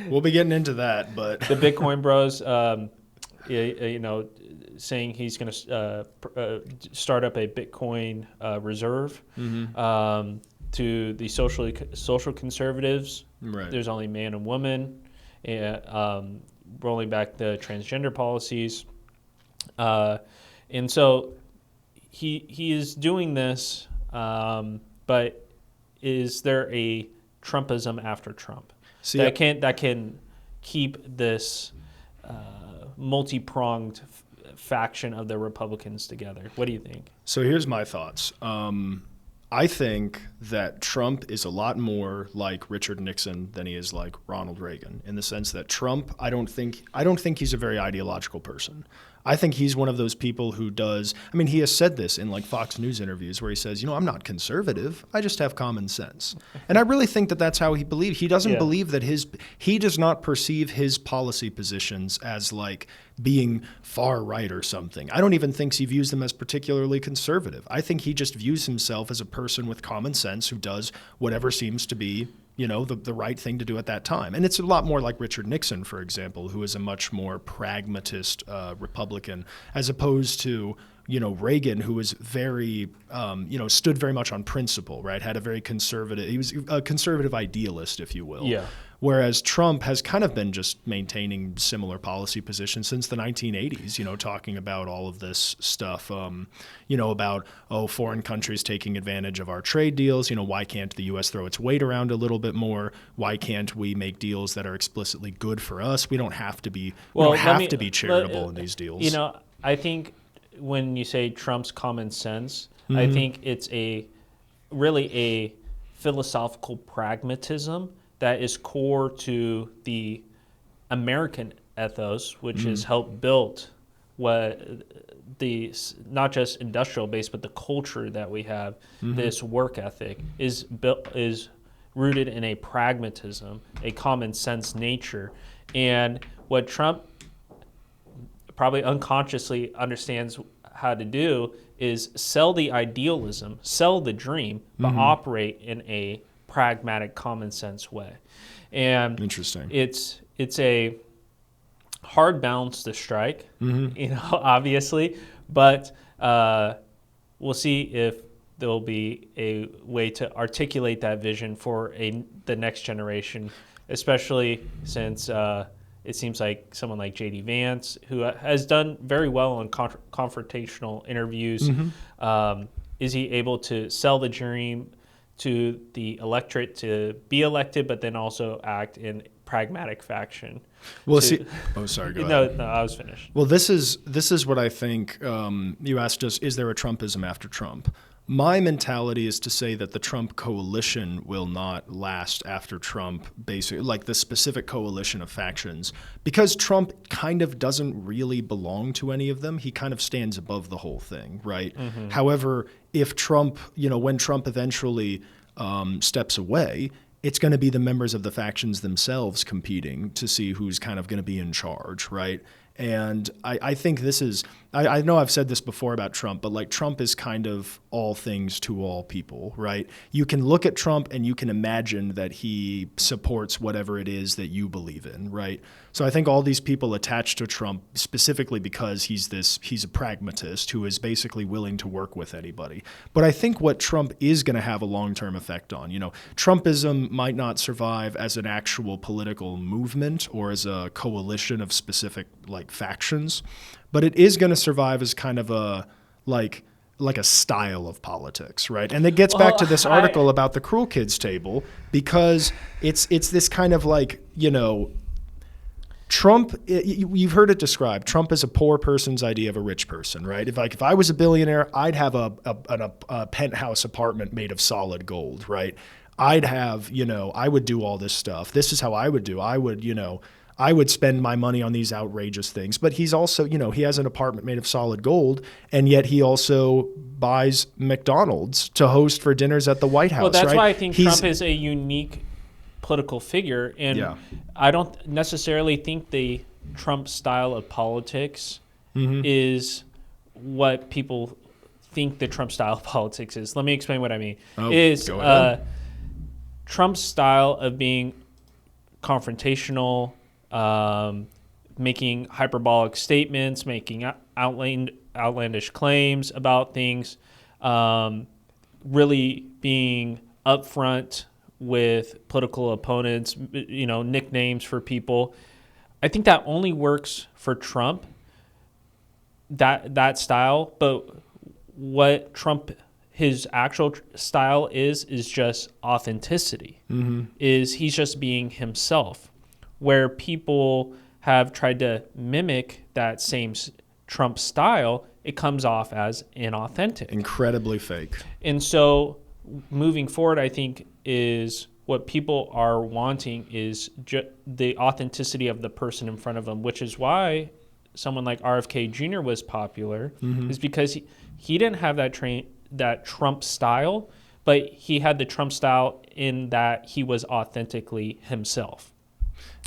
We'll be getting into that, but The Bitcoin bros, saying he's going to start up a Bitcoin reserve. To the social conservatives, right. there's only man and woman, and rolling back the transgender policies, and so he is doing this. But is there a Trumpism after Trump that can keep this multi-pronged faction of the Republicans together? What do you think? So here's my thoughts. I think that Trump is a lot more like Richard Nixon than he is like Ronald Reagan, in the sense that Trump, I don't think he's a very ideological person. I think he's one of those people who does, I mean, he has said this in like Fox News interviews where he says, I'm not conservative. I just have common sense. And I really think that that's how he believes. He doesn't believe that he does not perceive his policy positions as like being far right or something. I don't even think he views them as particularly conservative. I think he just views himself as a person with common sense who does whatever seems to be the right thing to do at that time. And it's a lot more like Richard Nixon, for example, who is a much more pragmatist Republican, as opposed to, Reagan, who was very, stood very much on principle, right? Had a very conservative, he was a conservative idealist, if you will. Yeah. Whereas Trump has kind of been just maintaining similar policy positions since the 1980s, talking about all of this stuff, about, foreign countries taking advantage of our trade deals. Why can't the U.S. throw its weight around a little bit more? Why can't we make deals that are explicitly good for us? We don't have to be, be charitable in these deals. I think when you say Trump's common sense, I think it's really a philosophical pragmatism that is core to the American ethos, which has helped build what the not just industrial base, but the culture that we have. This work ethic is rooted in a pragmatism, a common sense nature, and what Trump probably unconsciously understands how to do is sell the idealism, sell the dream, but operate in a pragmatic, common sense way. And interesting. It's a hard balance to strike, obviously, but we'll see if there'll be a way to articulate that vision for the next generation, especially since it seems like someone like J.D. Vance, who has done very well on confrontational interviews, is he able to sell the dream to the electorate to be elected, but then also act in pragmatic faction? Well, sorry, go ahead. No, I was finished. Well, this is what I think. You asked us, is there a Trumpism after Trump? My mentality is to say that the Trump coalition will not last after Trump, basically, like the specific coalition of factions, because Trump kind of doesn't really belong to any of them. He kind of stands above the whole thing, right? However, if Trump, when Trump eventually steps away, it's going to be the members of the factions themselves competing to see who's kind of going to be in charge, right? And I think this is, I know I've said this before about Trump, but like Trump is kind of all things to all people, right? You can look at Trump and you can imagine that he supports whatever it is that you believe in, right? So I think all these people attach to Trump specifically because he's a pragmatist who is basically willing to work with anybody. But I think what Trump is going to have a long-term effect on, Trumpism might not survive as an actual political movement or as a coalition of specific like factions, but it is going to survive as kind of a like a style of politics, right? And it gets back to this article about the Cruel Kids table, because it's this kind of like, Trump, you've heard it described. Trump is a poor person's idea of a rich person, right? If I was a billionaire, I'd have a penthouse apartment made of solid gold, right? I'd have, I would do all this stuff. This is how I would do. I would spend my money on these outrageous things. But he's also, he has an apartment made of solid gold, and yet he also buys McDonald's to host for dinners at the White House. Well, that's right? why I think Trump is a unique political figure, and I don't necessarily think the Trump style of politics is what people think the Trump style of politics is. Let me explain what I mean. Go ahead. Trump's style of being confrontational, making hyperbolic statements, making outlandish claims about things, really being upfront with political opponents, nicknames for people. I think that only works for Trump, that style. But what his actual style is just authenticity. Is he's just being himself, where people have tried to mimic that same Trump style, it comes off as inauthentic, incredibly fake. And so moving forward, I think is what people are wanting is the authenticity of the person in front of them, which is why someone like RFK Jr. was popular, is because he didn't have that Trump style, but he had the Trump style in that he was authentically himself.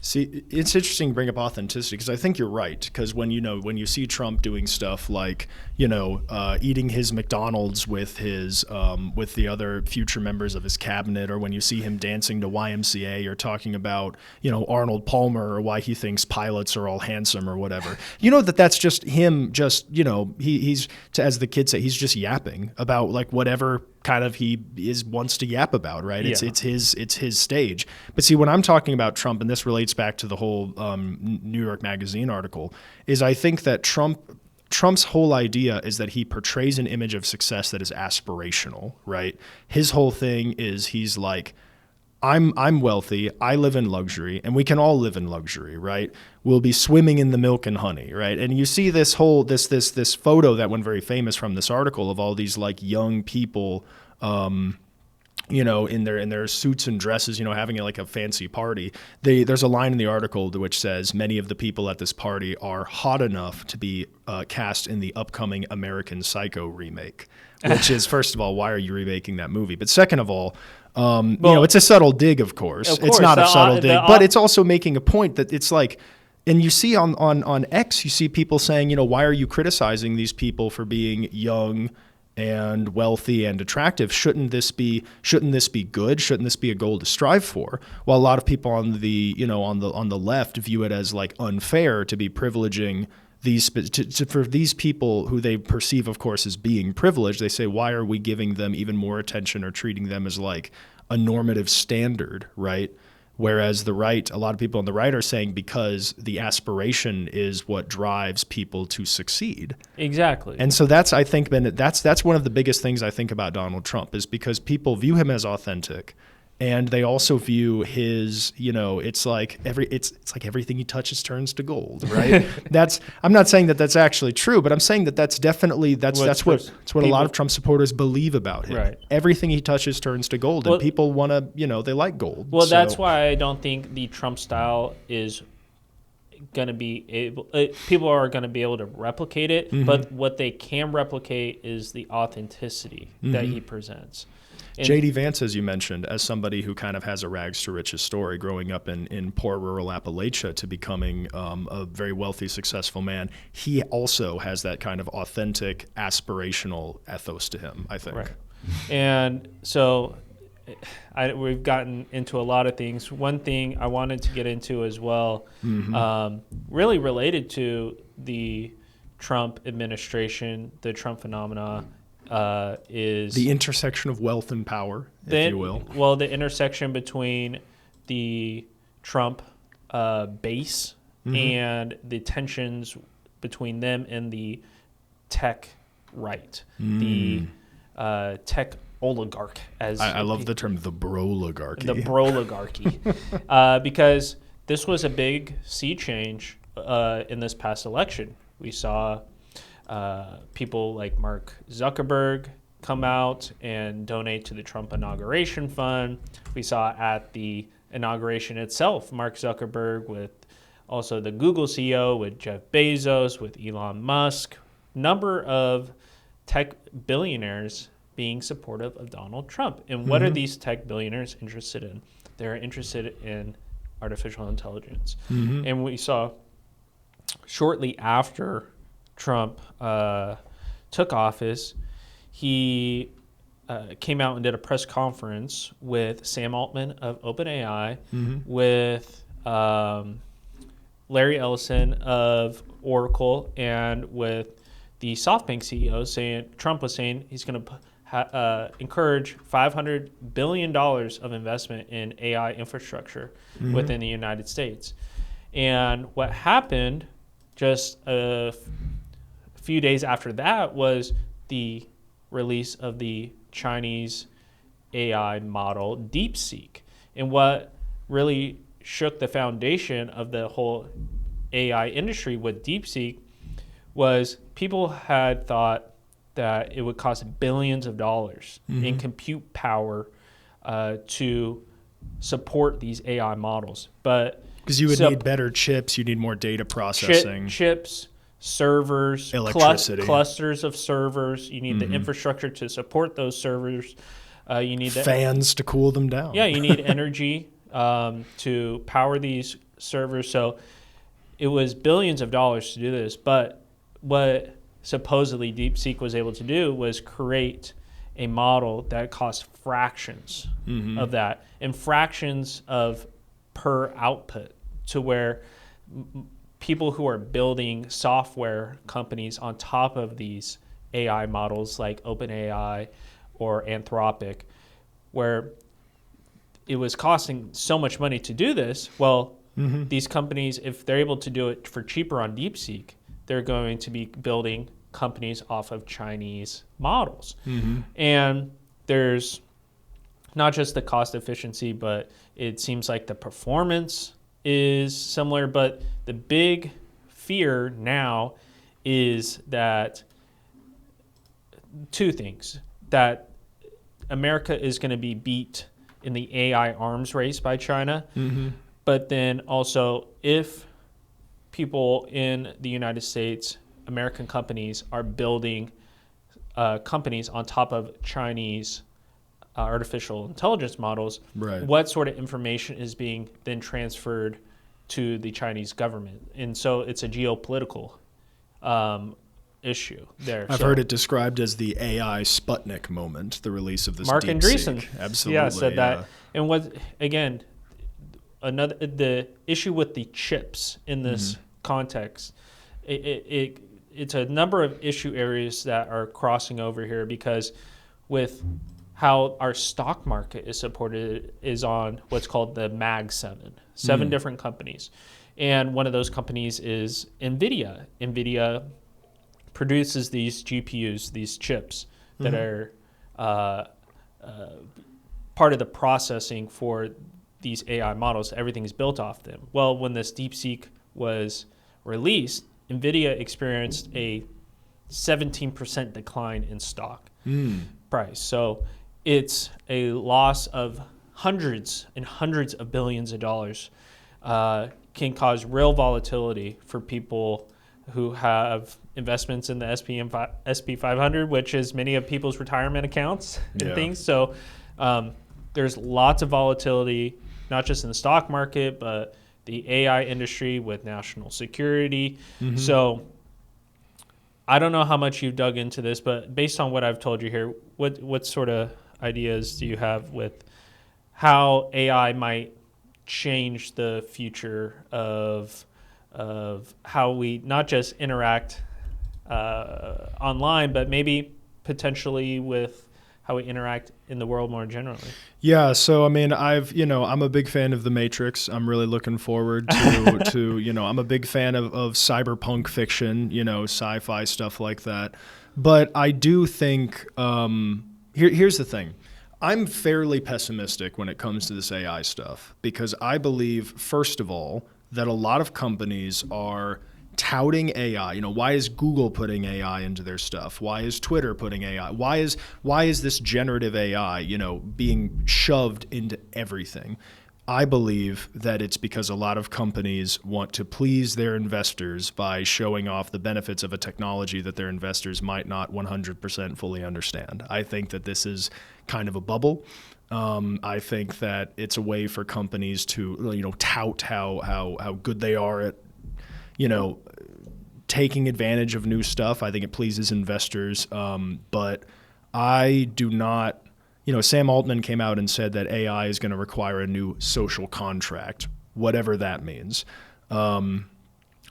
See, it's interesting to bring up authenticity because I think you're right. Because when you see Trump doing stuff like eating his McDonald's with the other future members of his cabinet, or when you see him dancing to YMCA, or talking about Arnold Palmer or why he thinks pilots are all handsome or whatever, that's just him. He's as the kids say, he's just yapping about like whatever kind of he wants to yap about, right? It's his stage. But see, when I'm talking about Trump, and this relates back to the whole New York Magazine article, is I think that Trump's whole idea is that he portrays an image of success that is aspirational, right? His whole thing is he's like, I'm wealthy, I live in luxury, and we can all live in luxury, right? We'll be swimming in the milk and honey, right? And you see this whole this photo that went very famous from this article of all these like young people, in their suits and dresses, having like a fancy party. There's a line in the article which says many of the people at this party are hot enough to be cast in the upcoming American Psycho remake. Which is, first of all, why are you remaking that movie? But second of all, it's a subtle dig, of course. It's not a subtle dig, but it's also making a point that it's like, and you see on X, you see people saying, why are you criticizing these people for being young and wealthy and attractive? Shouldn't this be good? Shouldn't this be a goal to strive for? While a lot of people on the on the left view it as like unfair to be privileging for these people who they perceive, of course, as being privileged. They say, why are we giving them even more attention or treating them as like a normative standard, right? Whereas the right, a lot of people on the right are saying because the aspiration is what drives people to succeed. Exactly. And so that's one of the biggest things I think about Donald Trump, is because people view him as authentic. And they also view his, it's like everything he touches turns to gold, right? I'm not saying that that's actually true, but I'm saying that that's definitely that's what a lot of Trump supporters believe about him. Right. Everything he touches turns to gold, and people want to, they like gold. Well, that's why I don't think the Trump style is going to be able. People are going to be able to replicate it, but what they can replicate is the authenticity that he presents. J.D. Vance, as you mentioned, as somebody who kind of has a rags to riches story, growing up in poor rural Appalachia to becoming a very wealthy, successful man, he also has that kind of authentic, aspirational ethos to him, I think. Right. And so we've gotten into a lot of things. One thing I wanted to get into as well, really related to the Trump administration, the Trump phenomena, is the intersection of wealth and power, if you will. Well, the intersection between the Trump base and the tensions between them and the tech right, the tech oligarch. As I love the term, the broligarchy. The broligarchy, because this was a big sea change in this past election. We saw people like Mark Zuckerberg come out and donate to the Trump inauguration fund. We saw at the inauguration itself, Mark Zuckerberg with also the Google CEO, with Jeff Bezos, with Elon Musk, number of tech billionaires being supportive of Donald Trump. And what are these tech billionaires interested in? They're interested in artificial intelligence. And we saw shortly after Trump took office, he came out and did a press conference with Sam Altman of OpenAI, with Larry Ellison of Oracle, and with the SoftBank CEO saying Trump was saying he's going to encourage $500 billion of investment in AI infrastructure within the United States. And what happened just a few days after that was the release of the Chinese AI model DeepSeek. And what really shook the foundation of the whole AI industry with DeepSeek was people had thought that it would cost billions of dollars in compute power to support these AI models. But because you would need better chips, you need more data processing. Chips, servers, electricity, clusters of servers. You need the infrastructure to support those servers. You need fans to cool them down. Yeah, you need energy to power these servers. So it was billions of dollars to do this. But what supposedly DeepSeek was able to do was create a model that cost fractions of that, and fractions of per output, to where people who are building software companies on top of these AI models like OpenAI or Anthropic, where it was costing so much money to do this, well, these companies, if they're able to do it for cheaper on DeepSeek, they're going to be building companies off of Chinese models. And there's not just the cost efficiency, but it seems like the performance is similar. But the big fear now is that two things: that America is going to be beat in the AI arms race by China, but then also if people in the United States, American companies, are building companies on top of Chinese artificial intelligence models, what sort of information is being then transferred to the Chinese government? And so it's a geopolitical issue there. I've heard it described as the AI Sputnik moment, the release of this Mark Andreessen. Absolutely. Said that. And what, again, the issue with the chips in this context, it's a number of issue areas that are crossing over here, because with how our stock market is supported is on what's called the Mag 7 different companies. And one of those companies is NVIDIA. NVIDIA produces these GPUs, these chips that are part of the processing for these AI models. Everything's built off them. Well, when this DeepSeek was released, NVIDIA experienced a 17% decline in stock price. So it's a loss of hundreds and hundreds of billions of dollars, can cause real volatility for people who have investments in the SP 500, which is many of people's retirement accounts and things. So there's lots of volatility, not just in the stock market, but the AI industry with national security. So I don't know how much you've dug into this, but based on what I've told you here, what sort of ideas do you have with how AI might change the future of how we not just interact online, but maybe potentially with how we interact in the world more generally? Yeah, so I mean, I'm a big fan of The Matrix. I'm really looking forward to I'm a big fan of cyberpunk fiction, sci-fi stuff like that. But I do think here's the thing. I'm fairly pessimistic when it comes to this AI stuff, because I believe, first of all, that a lot of companies are touting AI. Why is Google putting AI into their stuff? Why is Twitter putting AI? Why is this generative AI, being shoved into everything? I believe that it's because a lot of companies want to please their investors by showing off the benefits of a technology that their investors might not 100% fully understand. I think that this is kind of a bubble. I think that it's a way for companies to, tout how good they are at, taking advantage of new stuff. I think it pleases investors, but I do not, Sam Altman came out and said that AI is going to require a new social contract, whatever that means. And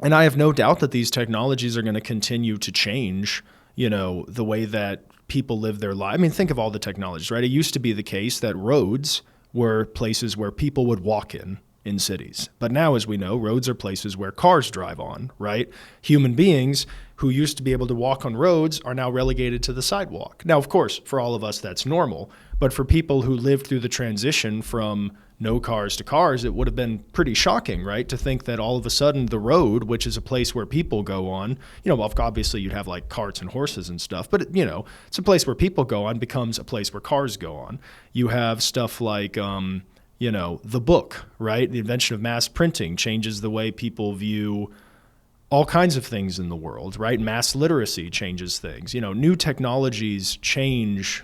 I have no doubt that these technologies are going to continue to change, the way that people live their lives. I mean, think of all the technologies, right? It used to be the case that roads were places where people would walk in cities. But now, as we know, roads are places where cars drive on, right? Human beings who used to be able to walk on roads are now relegated to the sidewalk. Now, of course, for all of us, that's normal. But for people who lived through the transition from no cars to cars, it would have been pretty shocking, right? To think that all of a sudden the road, which is a place where people go on, obviously you'd have like carts and horses and stuff, but it's a place where people go on, becomes a place where cars go on. You have stuff like, the book, right? The invention of mass printing changes the way people view all kinds of things in the world, right? Mass literacy changes things. New technologies change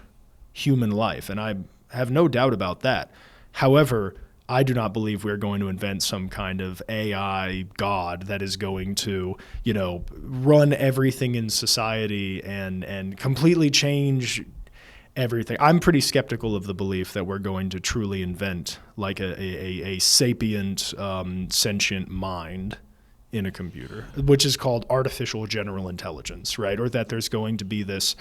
human life, and I have no doubt about that. However, I do not believe we're going to invent some kind of AI god that is going to, run everything in society and completely change everything. I'm pretty skeptical of the belief that we're going to truly invent like a sapient, sentient mind in a computer, which is called artificial general intelligence, right? Or that there's going to be this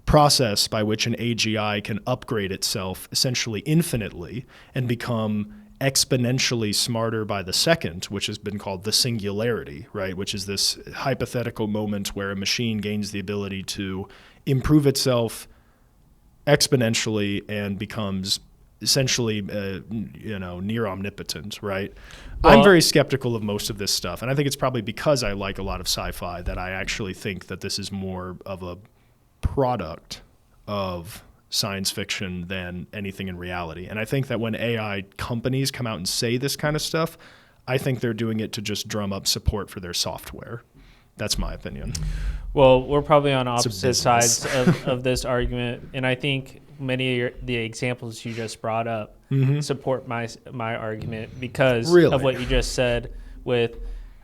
process by which an AGI can upgrade itself essentially infinitely and become exponentially smarter by the second, which has been called the singularity, right? Which is this hypothetical moment where a machine gains the ability to improve itself exponentially and becomes essentially, near omnipotent, right? Well, I'm very skeptical of most of this stuff. And I think it's probably because I like a lot of sci-fi that I actually think that this is more of a product of science fiction than anything in reality. And I think that when AI companies come out and say this kind of stuff, I think they're doing it to just drum up support for their software. That's my opinion. Well, we're probably on opposite sides of this argument, and I think many of the examples you just brought up support my argument because of what you just said with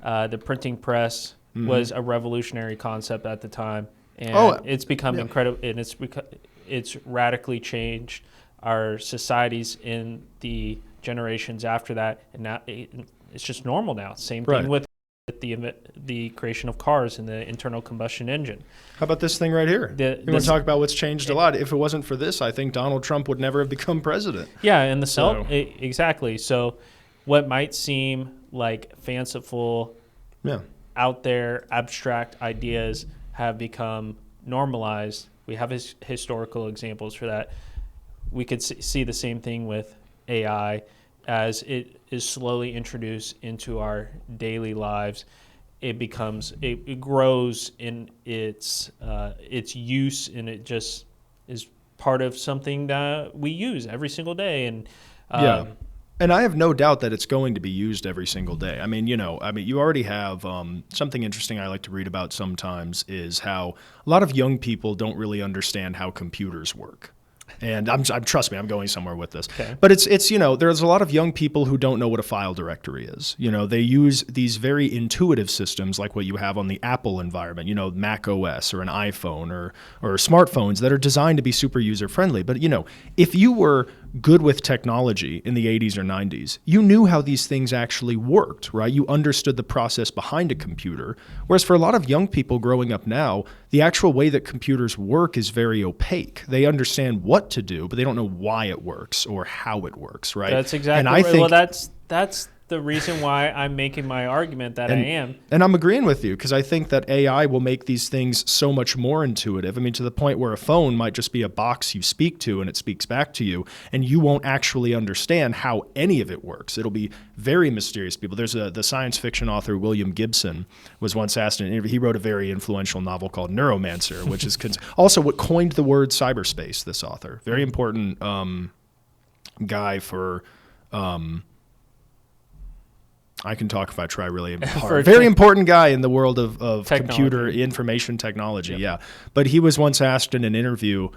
the printing press was a revolutionary concept at the time, and it's become incredible, and it's radically changed our societies in the generations after that, and now it's just normal now. Same thing with the creation of cars and the internal combustion engine. How about this thing right here? You want to talk about what's changed a lot. If it wasn't for this, I think Donald Trump would never have become president. Yeah, and exactly. So what might seem like fanciful, out there, abstract ideas have become normalized. We have historical examples for that. We could see the same thing with AI. As it is slowly introduced into our daily lives, it grows in its use, and it just is part of something that we use every single day. And and I have no doubt that it's going to be used every single day. I mean, you already have something interesting I like to read about sometimes is how a lot of young people don't really understand how computers work. And trust me, I'm going somewhere with this. Okay. But it's there's a lot of young people who don't know what a file directory is. They use these very intuitive systems like what you have on the Apple environment, Mac OS or an iPhone or smartphones that are designed to be super user friendly. But if you were good with technology in the 80s or 90s, you knew how these things actually worked, right? You understood the process behind a computer. Whereas for a lot of young people growing up now, the actual way that computers work is very opaque. They understand what to do, but they don't know why it works or how it works, right? That's exactly right. Well, that's the reason why I'm making my argument that I am. And I'm agreeing with you because I think that AI will make these things so much more intuitive. I mean, to the point where a phone might just be a box you speak to and it speaks back to you, and you won't actually understand how any of it works. It'll be very mysterious. There's the science fiction author William Gibson was once asked in an interview. He wrote a very influential novel called Neuromancer, which is also what coined the word cyberspace. This author, very important guy for. I can talk if I try really hard. Very important guy in the world of computer information technology, yeah. But he was once asked in an interview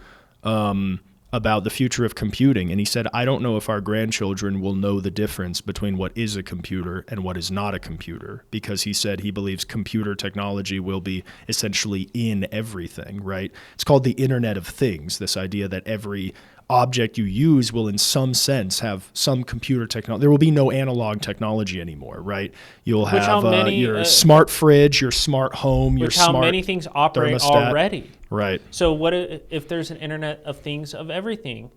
about the future of computing, and he said, I don't know if our grandchildren will know the difference between what is a computer and what is not a computer, because he said he believes computer technology will be essentially in everything, right? It's called the Internet of Things, this idea that every object you use will in some sense have some computer technology. There will be no analog technology anymore, right? You'll have your smart fridge, your smart home, your smart how many things operate thermostat. Already. Right. So what if there's an Internet of Things of everything?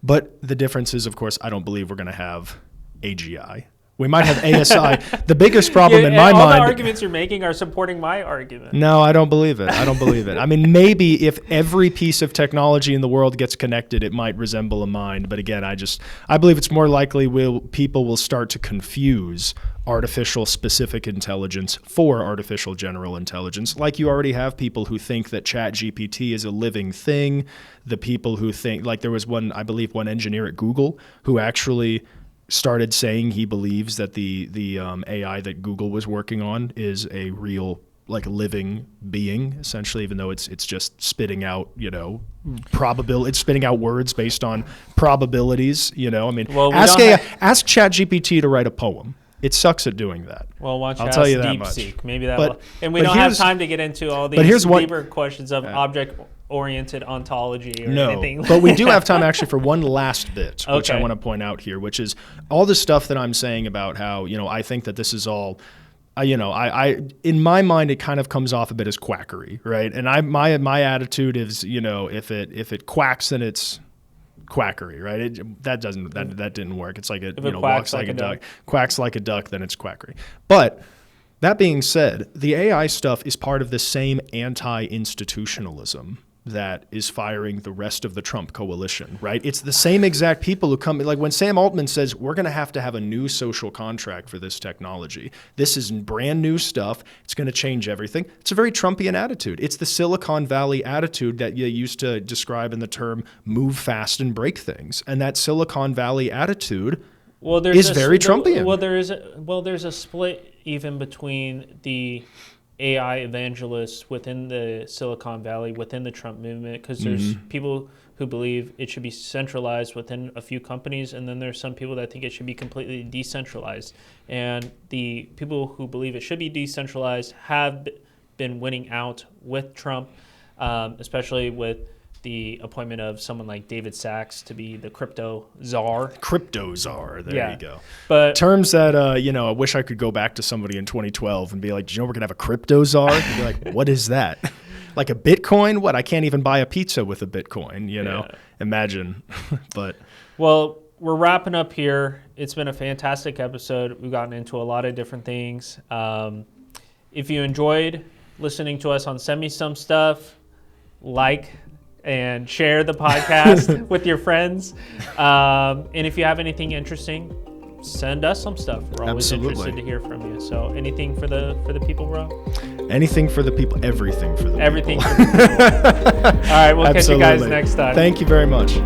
But the difference is, of course, I don't believe we're going to have AGI. We might have ASI. The biggest problem in my mind... All the arguments you're making are supporting my argument. No, I don't believe it. I don't believe it. I mean, maybe if every piece of technology in the world gets connected, it might resemble a mind. But again, I believe it's more likely people will start to confuse artificial specific intelligence for artificial general intelligence. Like you already have people who think that ChatGPT is a living thing. The people who think, like there was one engineer at Google who actually started saying he believes that the AI that Google was working on is a real, like, living being, essentially, even though it's just spitting out, it's spitting out words based on probabilities, I mean, ask ChatGPT to write a poem. It sucks at doing that. Well, why don't I'll tell you that DeepSeek? much. Maybe that will. And we don't have time to get into all these deeper questions of object-oriented ontology or anything. But we do have time actually for one last bit, which I want to point out here, which is all the stuff that I'm saying about how, I think that this is all, I in my mind, it kind of comes off a bit as quackery, right? And my attitude is, if it quacks, then it's quackery, right? That didn't work. It's like it walks like a duck, quacks like a duck, then it's quackery. But that being said, the AI stuff is part of the same anti-institutionalism that is firing the rest of the Trump coalition, right? It's the same exact people who come, like when Sam Altman says, we're going to have a new social contract for this technology. This is brand new stuff. It's going to change everything. It's a very Trumpian attitude. It's the Silicon Valley attitude that you used to describe in the term move fast and break things. And that Silicon Valley attitude is very Trumpian. There's a split even between the AI evangelists within the Silicon Valley, within the Trump movement, because there's people who believe it should be centralized within a few companies, and then there's some people that think it should be completely decentralized. And the people who believe it should be decentralized have been winning out with Trump, especially with the appointment of someone like David Sachs to be the crypto czar. Crypto czar, there you go. But terms that, I wish I could go back to somebody in 2012 and be like, we're going to have a crypto czar? And be like, what is that? Like a Bitcoin? What? I can't even buy a pizza with a Bitcoin, Imagine. But well, we're wrapping up here. It's been a fantastic episode. We've gotten into a lot of different things. If you enjoyed listening to us on Send Me Some Stuff, like and share the podcast with your friends. And if you have anything interesting, send us some stuff. We're always interested to hear from you. So anything for the people, bro? Anything for the people, everything for the people. Everything for the people. All right, we'll catch you guys next time. Thank you very much.